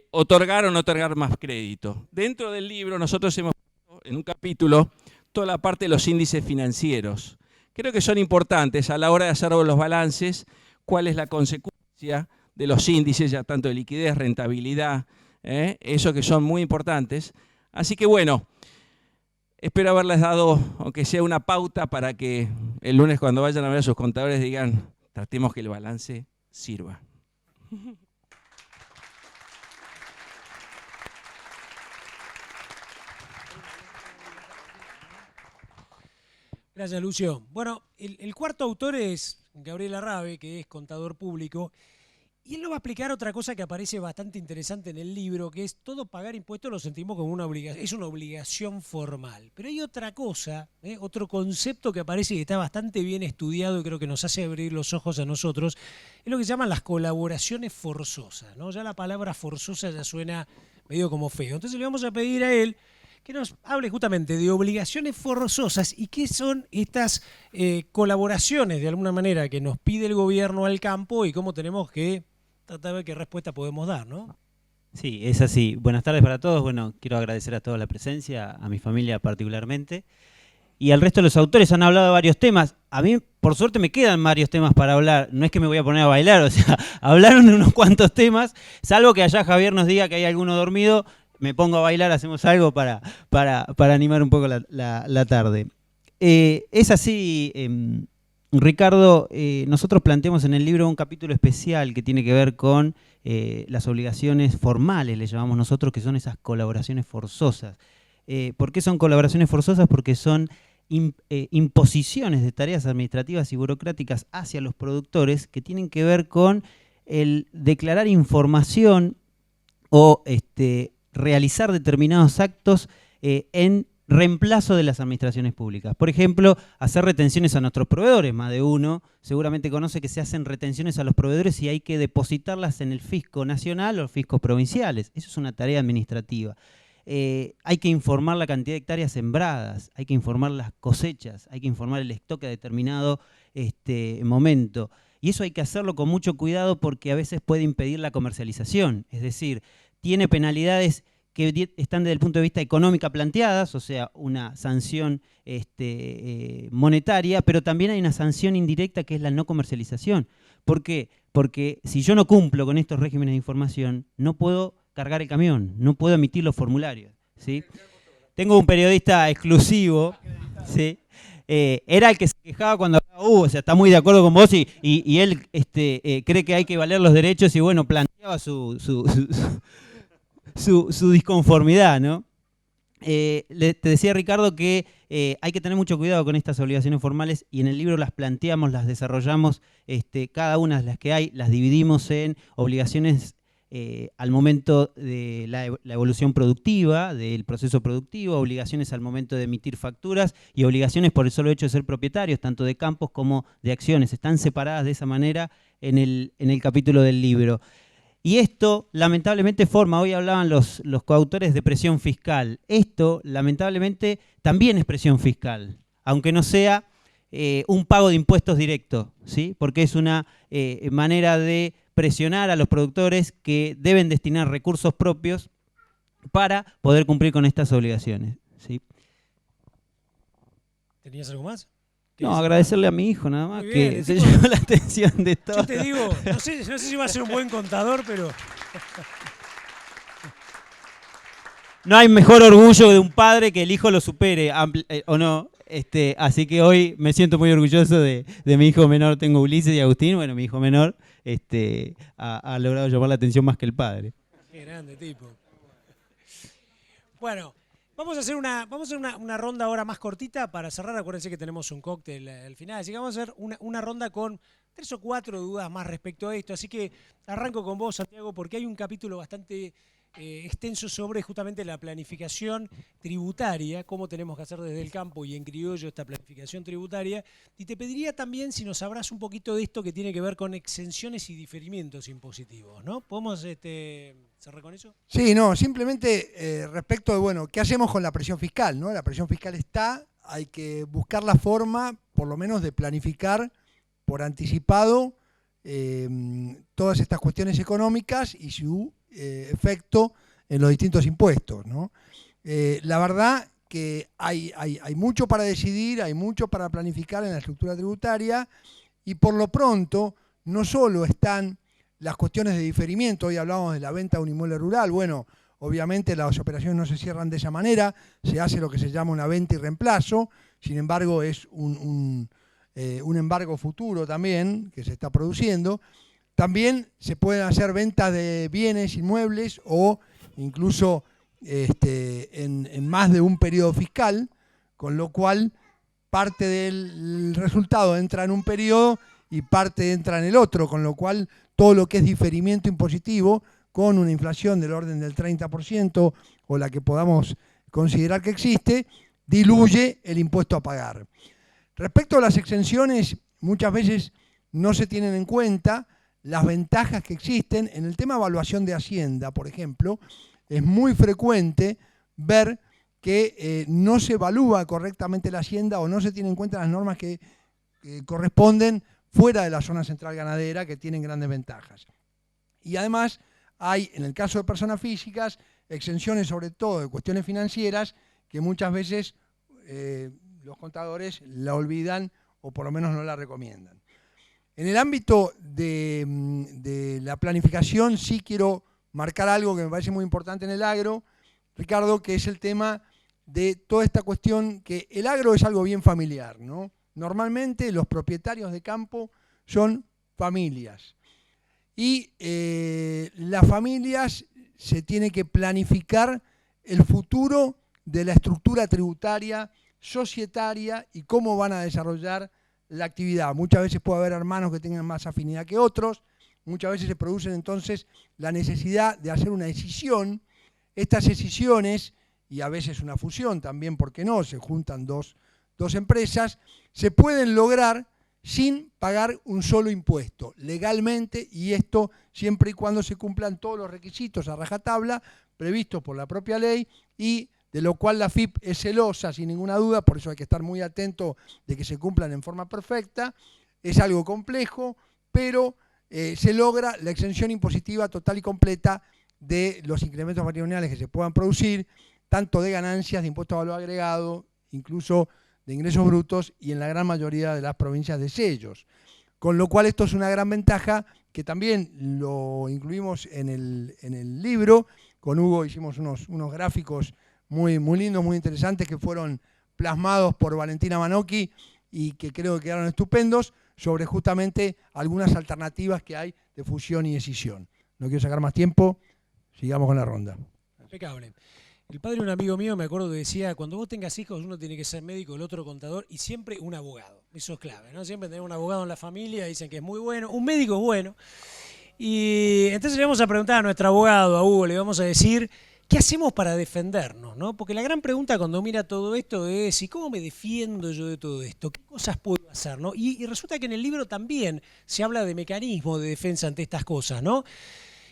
otorgar o no otorgar más crédito. Dentro del libro nosotros hemos puesto en un capítulo toda la parte de los índices financieros. Creo que son importantes a la hora de hacer los balances, cuál es la consecuencia de los índices, ya tanto de liquidez, rentabilidad, eso que son muy importantes. Así que bueno, espero haberles dado, aunque sea una pauta, para que el lunes cuando vayan a ver a sus contadores digan, tratemos que el balance sirva.
Gracias, Lucio. Bueno, el cuarto autor es Gabriel Arrabe, que es contador público, y él nos va a explicar otra cosa que aparece bastante interesante en el libro, que es todo pagar impuestos lo sentimos como una obligación, es una obligación formal. Pero hay otra cosa, otro concepto que aparece que está bastante bien estudiado y creo que nos hace abrir los ojos a nosotros, es lo que se llaman las colaboraciones forzosas, ¿no? Ya la palabra forzosa ya suena medio como feo. Entonces le vamos a pedir a él que nos hable justamente de obligaciones forzosas y qué son estas colaboraciones de alguna manera que nos pide el gobierno al campo y cómo tenemos que tratar de ver qué respuesta podemos dar, ¿no?
Sí, es así. Buenas tardes para todos. Bueno, quiero agradecer a todos la presencia, a mi familia particularmente. Y al resto de los autores han hablado de varios temas. A mí, por suerte, me quedan varios temas para hablar. No es que me voy a poner a bailar, o sea, hablaron de unos cuantos temas, salvo que allá Javier nos diga que hay alguno dormido. Me pongo a bailar, hacemos algo para animar un poco la tarde. Es así, Ricardo, nosotros planteamos en el libro un capítulo especial que tiene que ver con las obligaciones formales, le llamamos nosotros, que son esas colaboraciones forzosas. ¿Por qué son colaboraciones forzosas? Porque son imposiciones de tareas administrativas y burocráticas hacia los productores que tienen que ver con el declarar información o realizar determinados actos en reemplazo de las administraciones públicas. Por ejemplo, hacer retenciones a nuestros proveedores. Más de uno seguramente conoce que se hacen retenciones a los proveedores y hay que depositarlas en el fisco nacional o fiscos provinciales. Eso es una tarea administrativa. Hay que informar la cantidad de hectáreas sembradas, hay que informar las cosechas, hay que informar el stock a determinado momento. Y eso hay que hacerlo con mucho cuidado porque a veces puede impedir la comercialización. Es decir, tiene penalidades que están desde el punto de vista económica planteadas, o sea, una sanción monetaria, pero también hay una sanción indirecta que es la no comercialización. ¿Por qué? Porque si yo no cumplo con estos regímenes de información, no puedo cargar el camión, no puedo emitir los formularios, ¿sí? Tengo un periodista exclusivo, ¿sí? Era el que se quejaba cuando hablaba O sea, está muy de acuerdo con vos y él cree que hay que valer los derechos y bueno, planteaba su disconformidad, ¿no? Te decía Ricardo que hay que tener mucho cuidado con estas obligaciones formales y en el libro las planteamos, las desarrollamos, cada una de las que hay, las dividimos en obligaciones al momento de la evolución productiva, del proceso productivo, obligaciones al momento de emitir facturas y obligaciones por el solo hecho de ser propietarios, tanto de campos como de acciones. Están separadas de esa manera en el capítulo del libro. Y esto, lamentablemente, hoy hablaban los coautores de presión fiscal. Esto, lamentablemente, también es presión fiscal, aunque no sea un pago de impuestos directos, ¿sí? Porque es una manera de presionar a los productores que deben destinar recursos propios para poder cumplir con estas obligaciones, ¿sí?
¿Tenías algo más?
No, agradecerle a mi hijo nada más,
muy bien,
que se llevó la atención de todo.
Yo te digo, no sé si va a ser un buen contador, pero...
No hay mejor orgullo de un padre que el hijo lo supere, ¿o no? Así que hoy me siento muy orgulloso de mi hijo menor. Tengo Ulises y Agustín. Bueno, mi hijo menor ha logrado llamar la atención más que el padre.
Qué grande tipo. Bueno, vamos a hacer una ronda ahora más cortita para cerrar. Acuérdense que tenemos un cóctel al final. Así que vamos a hacer una ronda con 3 o 4 dudas más respecto a esto. Así que arranco con vos, Santiago, porque hay un capítulo bastante extenso sobre justamente la planificación tributaria, cómo tenemos que hacer desde el campo y en criollo esta planificación tributaria. Y te pediría también si nos sabrás un poquito de esto que tiene que ver con exenciones y diferimientos impositivos, ¿no? ¿Podemos cerrar con eso?
Sí, no, simplemente respecto de, bueno, ¿qué hacemos con la presión fiscal, ¿no? La presión fiscal está, hay que buscar la forma, por lo menos, de planificar por anticipado todas estas cuestiones económicas y su efecto en los distintos impuestos, ¿no? La verdad que hay mucho para decidir, hay mucho para planificar en la estructura tributaria y por lo pronto no solo están las cuestiones de diferimiento. Hoy hablamos de la venta de un inmueble rural. Bueno, obviamente las operaciones no se cierran de esa manera, se hace lo que se llama una venta y reemplazo, sin embargo es un embargo futuro también que se está produciendo. También se pueden hacer ventas de bienes inmuebles o incluso en más de un periodo fiscal, con lo cual parte del resultado entra en un periodo y parte entra en el otro, con lo cual todo lo que es diferimiento impositivo con una inflación del orden del 30% o la que podamos considerar que existe, diluye el impuesto a pagar. Respecto a las exenciones, muchas veces no se tienen en cuenta las ventajas que existen. En el tema de evaluación de Hacienda, por ejemplo, es muy frecuente ver que no se evalúa correctamente la Hacienda o no se tienen en cuenta las normas que corresponden fuera de la zona central ganadera, que tienen grandes ventajas. Y además hay, en el caso de personas físicas, exenciones sobre todo de cuestiones financieras que muchas veces los contadores la olvidan o por lo menos no la recomiendan. En el ámbito de la planificación sí quiero marcar algo que me parece muy importante en el agro, Ricardo, que es el tema de toda esta cuestión que el agro es algo bien familiar, ¿no? Normalmente los propietarios de campo son familias y las familias se tiene que planificar el futuro de la estructura tributaria, societaria y cómo van a desarrollar la actividad. Muchas veces puede haber hermanos que tengan más afinidad que otros, muchas veces se produce entonces la necesidad de hacer una decisión. Estas decisiones, y a veces una fusión también, ¿por qué no? Se juntan dos empresas, se pueden lograr sin pagar un solo impuesto, legalmente, y esto siempre y cuando se cumplan todos los requisitos a rajatabla previstos por la propia ley y de lo cual la FIP es celosa sin ninguna duda, por eso hay que estar muy atento de que se cumplan en forma perfecta. Es algo complejo, pero se logra la exención impositiva total y completa de los incrementos patrimoniales que se puedan producir, tanto de ganancias, de impuesto a valor agregado, incluso de ingresos brutos y en la gran mayoría de las provincias de sellos. Con lo cual esto es una gran ventaja que también lo incluimos en el libro. Con Hugo hicimos unos gráficos muy lindos, muy interesantes, que fueron plasmados por Valentina Manocchi y que creo que quedaron estupendos sobre justamente algunas alternativas que hay de fusión y escisión. No quiero sacar más tiempo, sigamos con la ronda.
Impecable. El padre de un amigo mío, me acuerdo que decía, cuando vos tengas hijos, uno tiene que ser médico, el otro contador y siempre un abogado. Eso es clave, ¿no? Siempre tener un abogado en la familia, dicen que es muy bueno, un médico es bueno. Y entonces le vamos a preguntar a nuestro abogado, a Hugo, le vamos a decir, ¿qué hacemos para defendernos, ¿no? Porque la gran pregunta cuando mira todo esto es, ¿y cómo me defiendo yo de todo esto? ¿Qué cosas puedo hacer, ¿no? Y resulta que en el libro también se habla de mecanismos de defensa ante estas cosas, ¿no?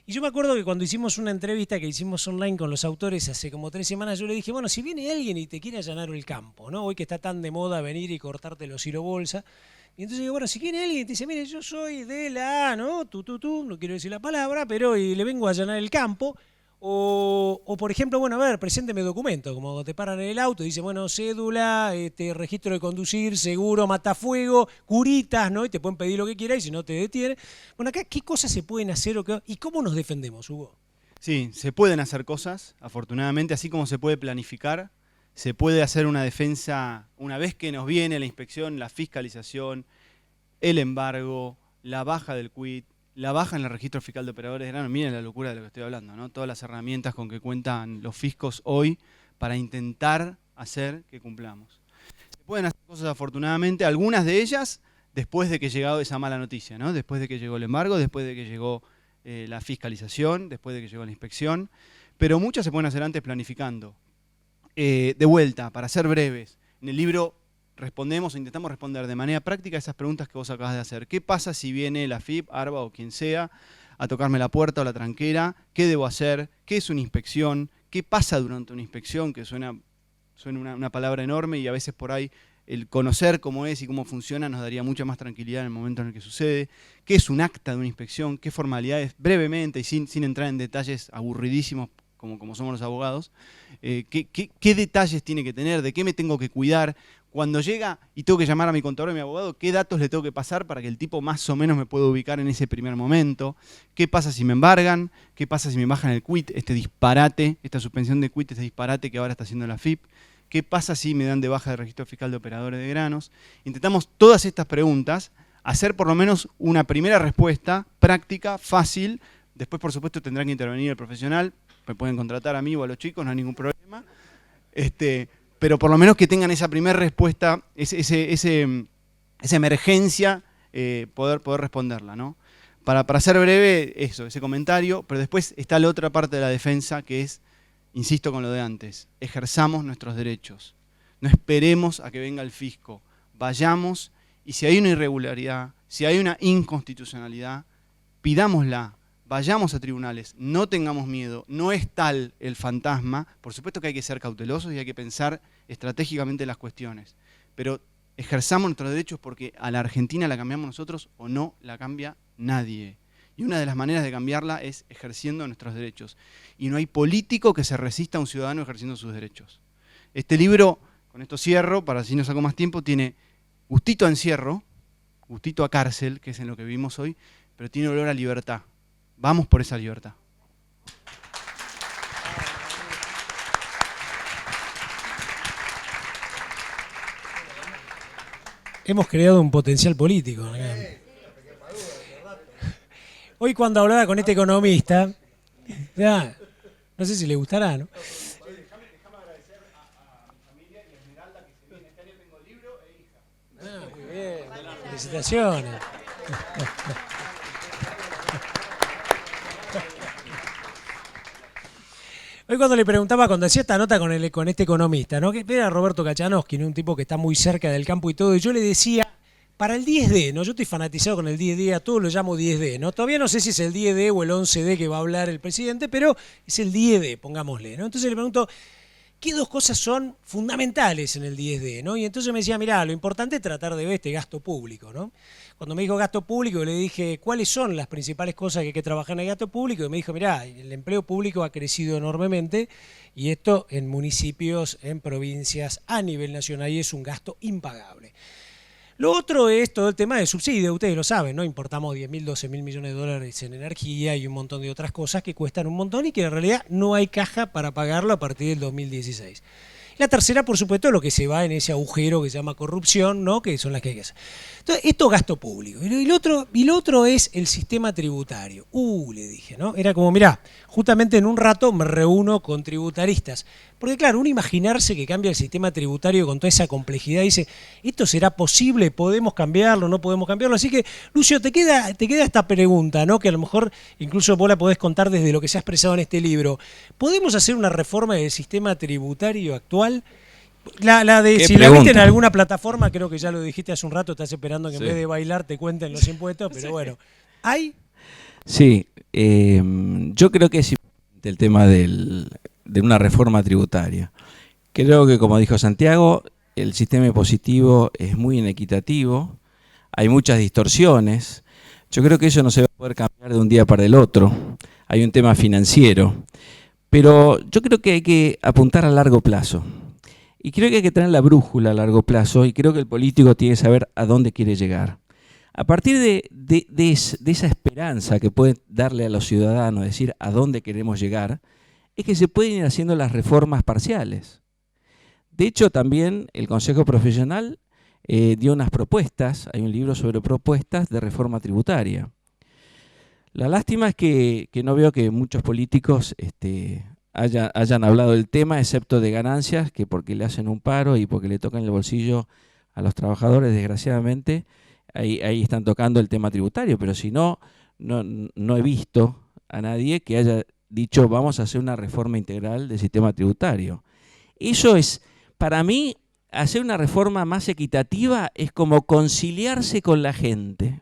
Y yo me acuerdo que cuando hicimos una entrevista que hicimos online con los autores hace como 3 semanas, yo le dije, bueno, si viene alguien y te quiere allanar el campo, ¿no? Hoy que está tan de moda venir y cortarte los hilo bolsa. Y entonces digo, bueno, si viene alguien y te dice, mire, yo soy de la, ¿no? No quiero decir la palabra, pero y le vengo a allanar el campo. O por ejemplo, bueno, a ver, presénteme documento, como te paran en el auto, dice, bueno, cédula, registro de conducir, seguro, matafuego, curitas, ¿no? Y te pueden pedir lo que quieras y si no te detienen. Bueno, acá, ¿qué cosas se pueden hacer y cómo nos defendemos, Hugo?
Sí, se pueden hacer cosas, afortunadamente, así como se puede planificar, se puede hacer una defensa una vez que nos viene la inspección, la fiscalización, el embargo, la baja del quit, la baja en el registro fiscal de operadores de grano. Miren la locura de lo que estoy hablando, ¿no? Todas las herramientas con que cuentan los fiscos hoy para intentar hacer que cumplamos. Se pueden hacer cosas afortunadamente, algunas de ellas después de que llegado esa mala noticia, ¿no? Después de que llegó el embargo, después de que llegó la fiscalización, después de que llegó la inspección, pero muchas se pueden hacer antes planificando. De vuelta, para ser breves, en el libro respondemos o intentamos responder de manera práctica esas preguntas que vos acabas de hacer. ¿Qué pasa si viene la FIP, ARBA o quien sea a tocarme la puerta o la tranquera? ¿Qué debo hacer? ¿Qué es una inspección? ¿Qué pasa durante una inspección? Que suena una palabra enorme y a veces por ahí el conocer cómo es y cómo funciona nos daría mucha más tranquilidad en el momento en el que sucede. ¿Qué es un acta de una inspección? ¿Qué formalidades? Brevemente y sin entrar en detalles aburridísimos como somos los abogados. ¿Qué detalles tiene que tener? ¿De qué me tengo que cuidar? Cuando llega y tengo que llamar a mi contador o a mi abogado, ¿qué datos le tengo que pasar para que el tipo más o menos me pueda ubicar en ese primer momento? ¿Qué pasa si me embargan? ¿Qué pasa si me bajan el quit? Este disparate, esta suspensión de quit, este disparate que ahora está haciendo la FIP. ¿Qué pasa si me dan de baja de registro fiscal de operadores de granos? Intentamos todas estas preguntas, hacer por lo menos una primera respuesta práctica, fácil. Después, por supuesto, tendrá que intervenir el profesional. Me pueden contratar a mí o a los chicos, no hay ningún problema. Pero por lo menos que tengan esa primera respuesta, esa emergencia, poder responderla, ¿no? Para ser breve, ese comentario, pero después está la otra parte de la defensa que es, insisto con lo de antes, ejerzamos nuestros derechos. No esperemos a que venga el fisco. Vayamos y si hay una irregularidad, si hay una inconstitucionalidad, pidámosla. Vayamos a tribunales, no tengamos miedo, no es tal el fantasma. Por supuesto que hay que ser cautelosos y hay que pensar estratégicamente las cuestiones, pero ejerzamos nuestros derechos porque a la Argentina la cambiamos nosotros o no la cambia nadie. Y una de las maneras de cambiarla es ejerciendo nuestros derechos. Y no hay político que se resista a un ciudadano ejerciendo sus derechos. Este libro, con esto cierro, para así no saco más tiempo, tiene gustito a encierro, gustito a cárcel, que es en lo que vivimos hoy, pero tiene olor a libertad. Vamos por esa libertad.
Hemos creado un potencial político. Hoy cuando hablaba con este economista, ya, no sé si le gustará, ¿no?
Déjame agradecer a mi familia y a Esmeralda que se viene. Este año tengo libro e hija.
Muy bien. Felicitaciones. Hoy cuando le preguntaba, cuando hacía esta nota con este economista, ¿no? Que era Roberto Kachanowski, ¿no? Un tipo que está muy cerca del campo y todo, y yo le decía, para el 10D, ¿no? Yo estoy fanatizado con el 10D, a todos lo llamo 10D, ¿no? Todavía no sé si es el 10D o el 11D que va a hablar el presidente, pero es el 10D, pongámosle, ¿no? Entonces le pregunto, ¿qué dos cosas son fundamentales en el 10D, ¿no? Y entonces me decía, mirá, lo importante es tratar de ver este gasto público, ¿no? Cuando me dijo gasto público, le dije, ¿cuáles son las principales cosas que hay que trabajar en el gasto público? Y me dijo, mirá, el empleo público ha crecido enormemente y esto en municipios, en provincias, a nivel nacional, y es un gasto impagable. Lo otro es todo el tema de subsidio, ustedes lo saben, ¿no? Importamos 10.000, 12.000 millones de dólares en energía y un montón de otras cosas que cuestan un montón y que en realidad no hay caja para pagarlo a partir del 2016. La tercera, por supuesto, lo que se va en ese agujero que se llama corrupción, ¿no? Que son las que hay que hacer. Entonces, esto es gasto público. Y lo otro es el sistema tributario. Le dije, ¿no? Era como, mirá, justamente en un rato me reúno con tributaristas. Porque claro, uno imaginarse que cambia el sistema tributario con toda esa complejidad, dice, ¿esto será posible? ¿Podemos cambiarlo? ¿No podemos cambiarlo? Así que, Lucio, te queda esta pregunta, ¿no? Que a lo mejor incluso vos la podés contar desde lo que se ha expresado en este libro. ¿Podemos hacer una reforma del sistema tributario actual? La de si la viste en alguna plataforma, creo que ya lo dijiste hace un rato, estás esperando que en vez de bailar te cuenten los impuestos, pero bueno, ¿hay?
Sí, yo creo que es importante el tema de una reforma tributaria. Creo que, como dijo Santiago, el sistema impositivo es muy inequitativo, hay muchas distorsiones. Yo creo que eso no se va a poder cambiar de un día para el otro. Hay un tema financiero, pero yo creo que hay que apuntar a largo plazo. Y creo que hay que tener la brújula a largo plazo y creo que el político tiene que saber a dónde quiere llegar. A partir de esa esperanza que puede darle a los ciudadanos, decir a dónde queremos llegar, es que se pueden ir haciendo las reformas parciales. De hecho, también el Consejo Profesional dio unas propuestas, hay un libro sobre propuestas de reforma tributaria. La lástima es que no veo que muchos políticos hayan hablado del tema, excepto de ganancias, que porque le hacen un paro y porque le tocan el bolsillo a los trabajadores, desgraciadamente, ahí están tocando el tema tributario, pero si no he visto a nadie que haya dicho vamos a hacer una reforma integral del sistema tributario. Eso es, para mí, hacer una reforma más equitativa es como conciliarse con la gente.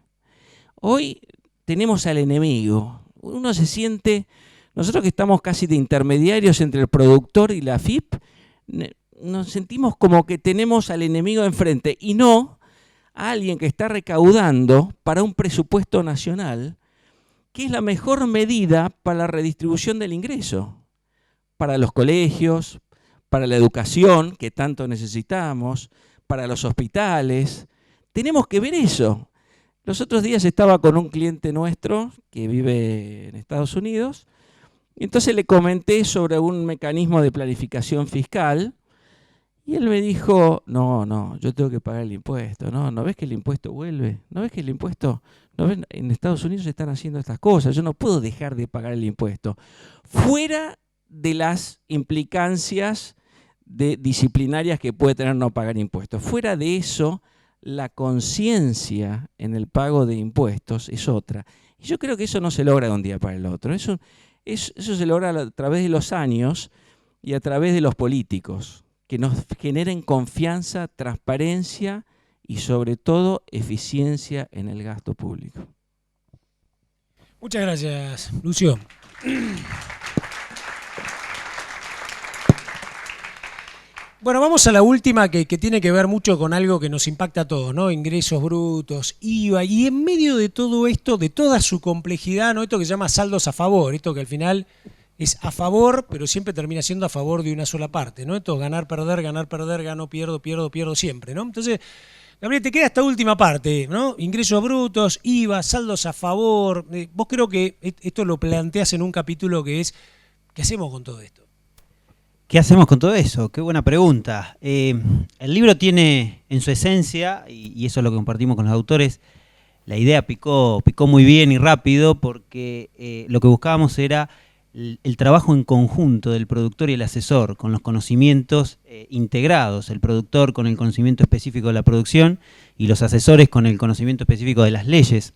Hoy tenemos al enemigo, uno se siente... Nosotros que estamos casi de intermediarios entre el productor y la AFIP, nos sentimos como que tenemos al enemigo enfrente y no a alguien que está recaudando para un presupuesto nacional, que es la mejor medida para la redistribución del ingreso, para los colegios, para la educación que tanto necesitamos, para los hospitales. Tenemos que ver eso. Los otros días estaba con un cliente nuestro que vive en Estados Unidos. Entonces le comenté sobre un mecanismo de planificación fiscal y él me dijo, no, yo tengo que pagar el impuesto. ¿No ves que el impuesto vuelve? ¿No ves que el impuesto? ¿No ves? En Estados Unidos se están haciendo estas cosas. Yo no puedo dejar de pagar el impuesto. Fuera de las implicancias disciplinarias que puede tener no pagar impuestos. Fuera de eso, la conciencia en el pago de impuestos es otra. Y yo creo que eso no se logra de un día para el otro. Eso se logra a través de los años y a través de los políticos, que nos generen confianza, transparencia y sobre todo eficiencia en el gasto público.
Muchas gracias, Lucio. Bueno, vamos a la última que tiene que ver mucho con algo que nos impacta a todos, ¿no? Ingresos brutos, IVA, y en medio de todo esto, de toda su complejidad, ¿no? Esto que se llama saldos a favor, esto que al final es a favor, pero siempre termina siendo a favor de una sola parte, ¿no? Esto es ganar, perder, gano, pierdo siempre, ¿no? Entonces, Gabriel, te queda esta última parte, ¿no? Ingresos brutos, IVA, saldos a favor. Vos creo que esto lo planteás en un capítulo que es, ¿qué hacemos con todo esto?
¿Qué hacemos con todo eso? Qué buena pregunta. El libro tiene en su esencia, y eso es lo que compartimos con los autores, la idea picó muy bien y rápido porque lo que buscábamos era el trabajo en conjunto del productor y el asesor, con los conocimientos integrados, el productor con el conocimiento específico de la producción y los asesores con el conocimiento específico de las leyes.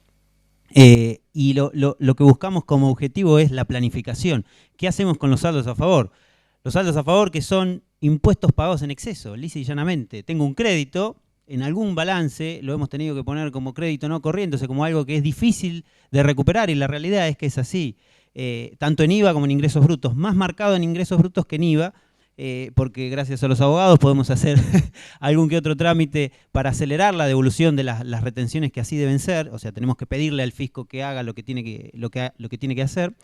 Y lo que buscamos como objetivo es la planificación. ¿Qué hacemos con los saldos a favor? Los saldos a favor que son impuestos pagados en exceso, lisa y llanamente. Tengo un crédito, en algún balance lo hemos tenido que poner como crédito no corriente, o sea, como algo que es difícil de recuperar, y la realidad es que es así. Tanto en IVA como en ingresos brutos, más marcado en ingresos brutos que en IVA, porque gracias a los abogados podemos hacer algún que otro trámite para acelerar la devolución de las retenciones que así deben ser, o sea, tenemos que pedirle al fisco que haga lo que tiene que hacer.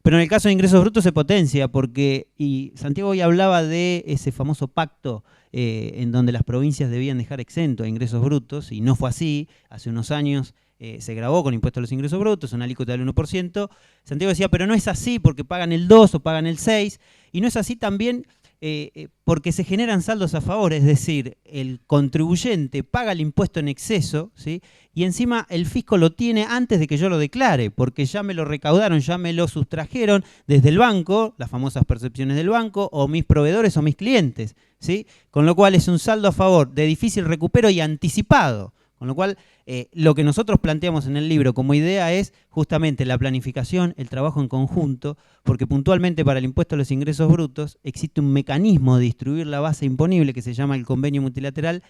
Pero en el caso de ingresos brutos se potencia porque, y Santiago hoy hablaba de ese famoso pacto en donde las provincias debían dejar exento a ingresos brutos, y no fue así. Hace unos años se grabó con impuesto a los ingresos brutos, una alícuota del 1%. Santiago decía, pero no es así porque pagan el 2 o pagan el 6, y no es así también porque se generan saldos a favor, es decir, el contribuyente paga el impuesto en exceso, ¿sí? Y encima el fisco lo tiene antes de que yo lo declare, porque ya me lo recaudaron, ya me lo sustrajeron desde el banco, las famosas percepciones del banco, o mis proveedores o mis clientes, ¿sí? Con lo cual es un saldo a favor de difícil recupero y anticipado. Con lo cual, lo que nosotros planteamos en el libro como idea es justamente la planificación, el trabajo en conjunto, porque puntualmente para el impuesto a los ingresos brutos existe un mecanismo de distribuir la base imponible que se llama el convenio multilateral,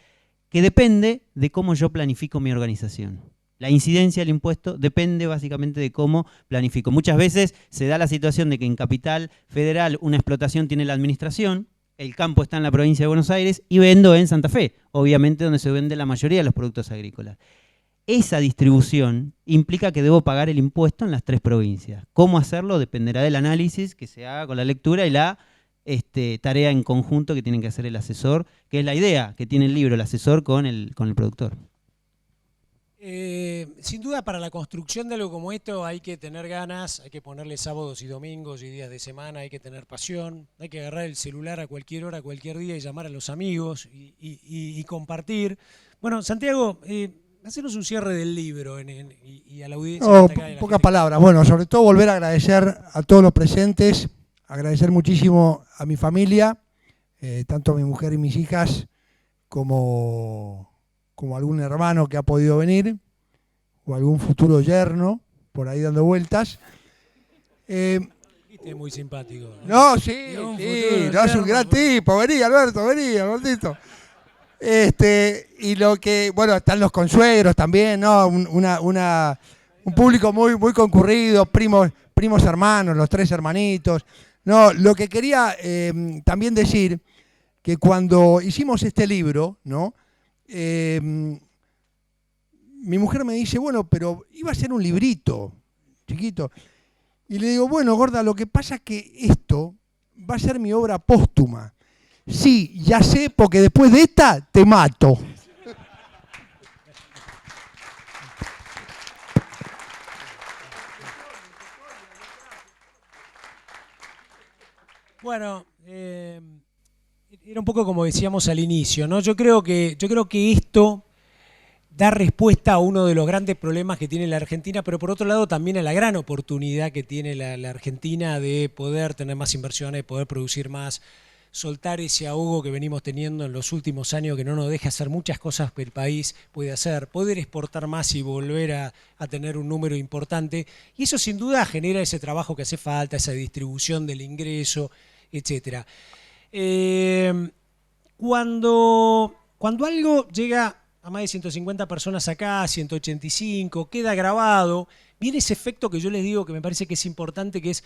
que depende de cómo yo planifico mi organización. La incidencia del impuesto depende básicamente de cómo planifico. Muchas veces se da la situación de que en Capital Federal una explotación tiene la administración, el campo está en la provincia de Buenos Aires y vendo en Santa Fe, obviamente donde se vende la mayoría de los productos agrícolas. Esa distribución implica que debo pagar el impuesto en las 3 provincias. ¿Cómo hacerlo? Dependerá del análisis que se haga con la lectura y la tarea en conjunto que tiene que hacer el asesor, que es la idea que tiene el libro, el asesor con el productor.
Sin duda, para la construcción de algo como esto hay que tener ganas, hay que ponerle sábados y domingos y días de semana, hay que tener pasión, hay que agarrar el celular a cualquier hora, a cualquier día y llamar a los amigos y compartir. Bueno, Santiago, hacernos un cierre del libro y a la audiencia.
No, pocas palabras. Bueno, sobre todo volver a agradecer a todos los presentes, agradecer muchísimo a mi familia, tanto a mi mujer y mis hijas, como algún hermano que ha podido venir, o algún futuro yerno, por ahí dando vueltas.
Viste, muy simpático.
No, sí, no, es un gran tipo. Vení, Alberto, vení, gordito. Y lo que, bueno, están los consuegros también, ¿no? Un público muy, muy concurrido, primos hermanos, los 3 hermanitos. No, lo que quería también decir, que cuando hicimos este libro, ¿no? Mi mujer me dice, bueno, pero iba a ser un librito chiquito. Y le digo, bueno, gorda, lo que pasa es que esto va a ser mi obra póstuma. Sí, ya sé, porque después de esta te mato.
Bueno, era un poco como decíamos al inicio, ¿no? Yo creo que esto da respuesta a uno de los grandes problemas que tiene la Argentina, pero por otro lado también a la gran oportunidad que tiene la Argentina de poder tener más inversiones, de poder producir más, soltar ese ahogo que venimos teniendo en los últimos años que no nos deja hacer muchas cosas que el país puede hacer, poder exportar más y volver a tener un número importante. Y eso sin duda genera ese trabajo que hace falta, esa distribución del ingreso, etc. Cuando algo llega a más de 150 personas acá, 185, queda grabado, viene ese efecto que yo les digo que me parece que es importante, que es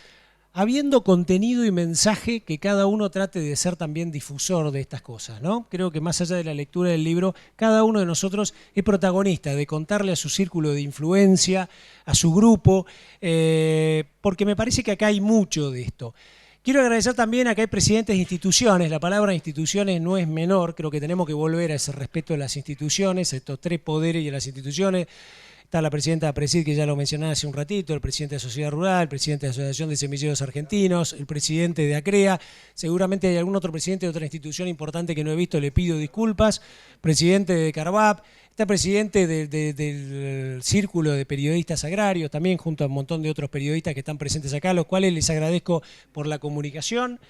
habiendo contenido y mensaje, que cada uno trate de ser también difusor de estas cosas, ¿no? Creo que más allá de la lectura del libro, cada uno de nosotros es protagonista de contarle a su círculo de influencia, a su grupo, porque me parece que acá hay mucho de esto. Quiero agradecer también a que hay presidentes de instituciones. La palabra instituciones no es menor. Creo que tenemos que volver a ese respeto de las instituciones, estos 3 poderes y de las instituciones. Está la presidenta de Presid, que ya lo mencionaba hace un ratito, el presidente de Sociedad Rural, el presidente de la Asociación de Semilleros Argentinos, el presidente de ACREA. Seguramente hay algún otro presidente de otra institución importante que no he visto, le pido disculpas. Presidente de Carvap. Está presidente del Círculo de Periodistas Agrarios, también junto a un montón de otros periodistas que están presentes acá, a los cuales les agradezco por la comunicación.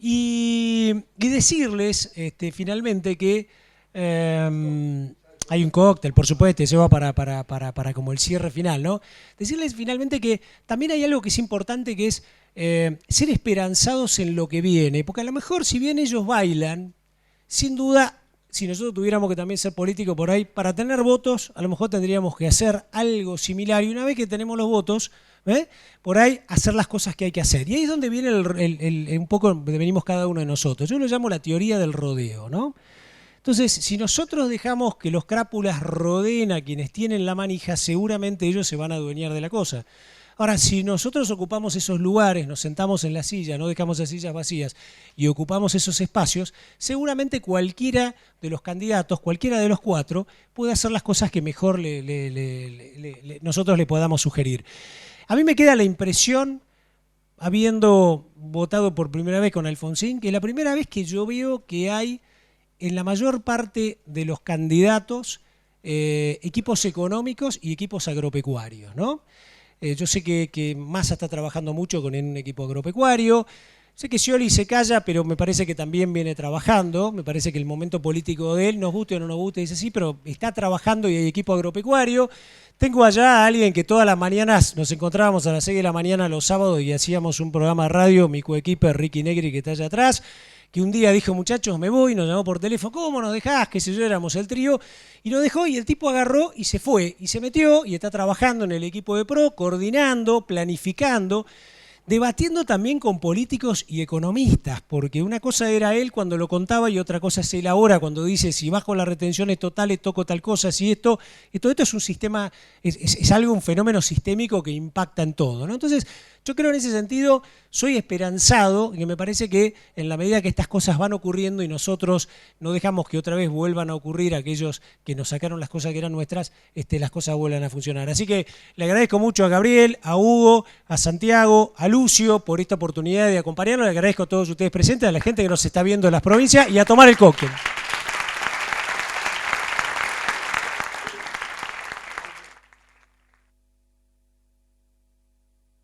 Y decirles finalmente que hay un cóctel, por supuesto, eso va para como el cierre final, ¿no? Decirles finalmente que también hay algo que es importante, que es ser esperanzados en lo que viene, porque a lo mejor si bien ellos bailan, sin duda, si nosotros tuviéramos que también ser políticos por ahí, para tener votos, a lo mejor tendríamos que hacer algo similar. Y una vez que tenemos los votos, por ahí hacer las cosas que hay que hacer. Y ahí es donde viene un poco donde venimos cada uno de nosotros. Yo lo llamo la teoría del rodeo, ¿no? Entonces, si nosotros dejamos que los crápulas rodeen a quienes tienen la manija, seguramente ellos se van a adueñar de la cosa. Ahora, si nosotros ocupamos esos lugares, nos sentamos en la silla, no dejamos las sillas vacías y ocupamos esos espacios, seguramente cualquiera de los candidatos, cualquiera de los 4, puede hacer las cosas que mejor nosotros le podamos sugerir. A mí me queda la impresión habiendo votado por primera vez con Alfonsín, que es la primera vez que yo veo que hay en la mayor parte de los candidatos equipos económicos y equipos agropecuarios, ¿no? Yo sé que Massa está trabajando mucho con un equipo agropecuario. Sé que Scioli se calla, pero me parece que también viene trabajando. Me parece que el momento político de él, nos guste o no nos guste, dice sí, pero está trabajando y hay equipo agropecuario. Tengo allá a alguien que todas las mañanas nos encontrábamos a las 6 de la mañana los sábados y hacíamos un programa de radio, mi coequiper Ricky Negri, que está allá atrás, que un día dijo, muchachos, me voy, nos llamó por teléfono, ¿cómo nos dejás? Que si yo éramos el trío, y nos dejó y el tipo agarró y se fue, y se metió y está trabajando en el equipo de PRO, coordinando, planificando, debatiendo también con políticos y economistas, porque una cosa era él cuando lo contaba y otra cosa es él ahora cuando dice si bajo las retenciones totales toco tal cosa, si esto es un sistema, es algo, un fenómeno sistémico que impacta en todo, ¿no? Entonces, yo creo en ese sentido, soy esperanzado, y me parece que en la medida que estas cosas van ocurriendo y nosotros no dejamos que otra vez vuelvan a ocurrir aquellos que nos sacaron las cosas que eran nuestras, las cosas vuelvan a funcionar. Así que le agradezco mucho a Gabriel, a Hugo, a Santiago, a Lucio por esta oportunidad de acompañarnos. Le agradezco a todos ustedes presentes, a la gente que nos está viendo en las provincias y a tomar el cóctel.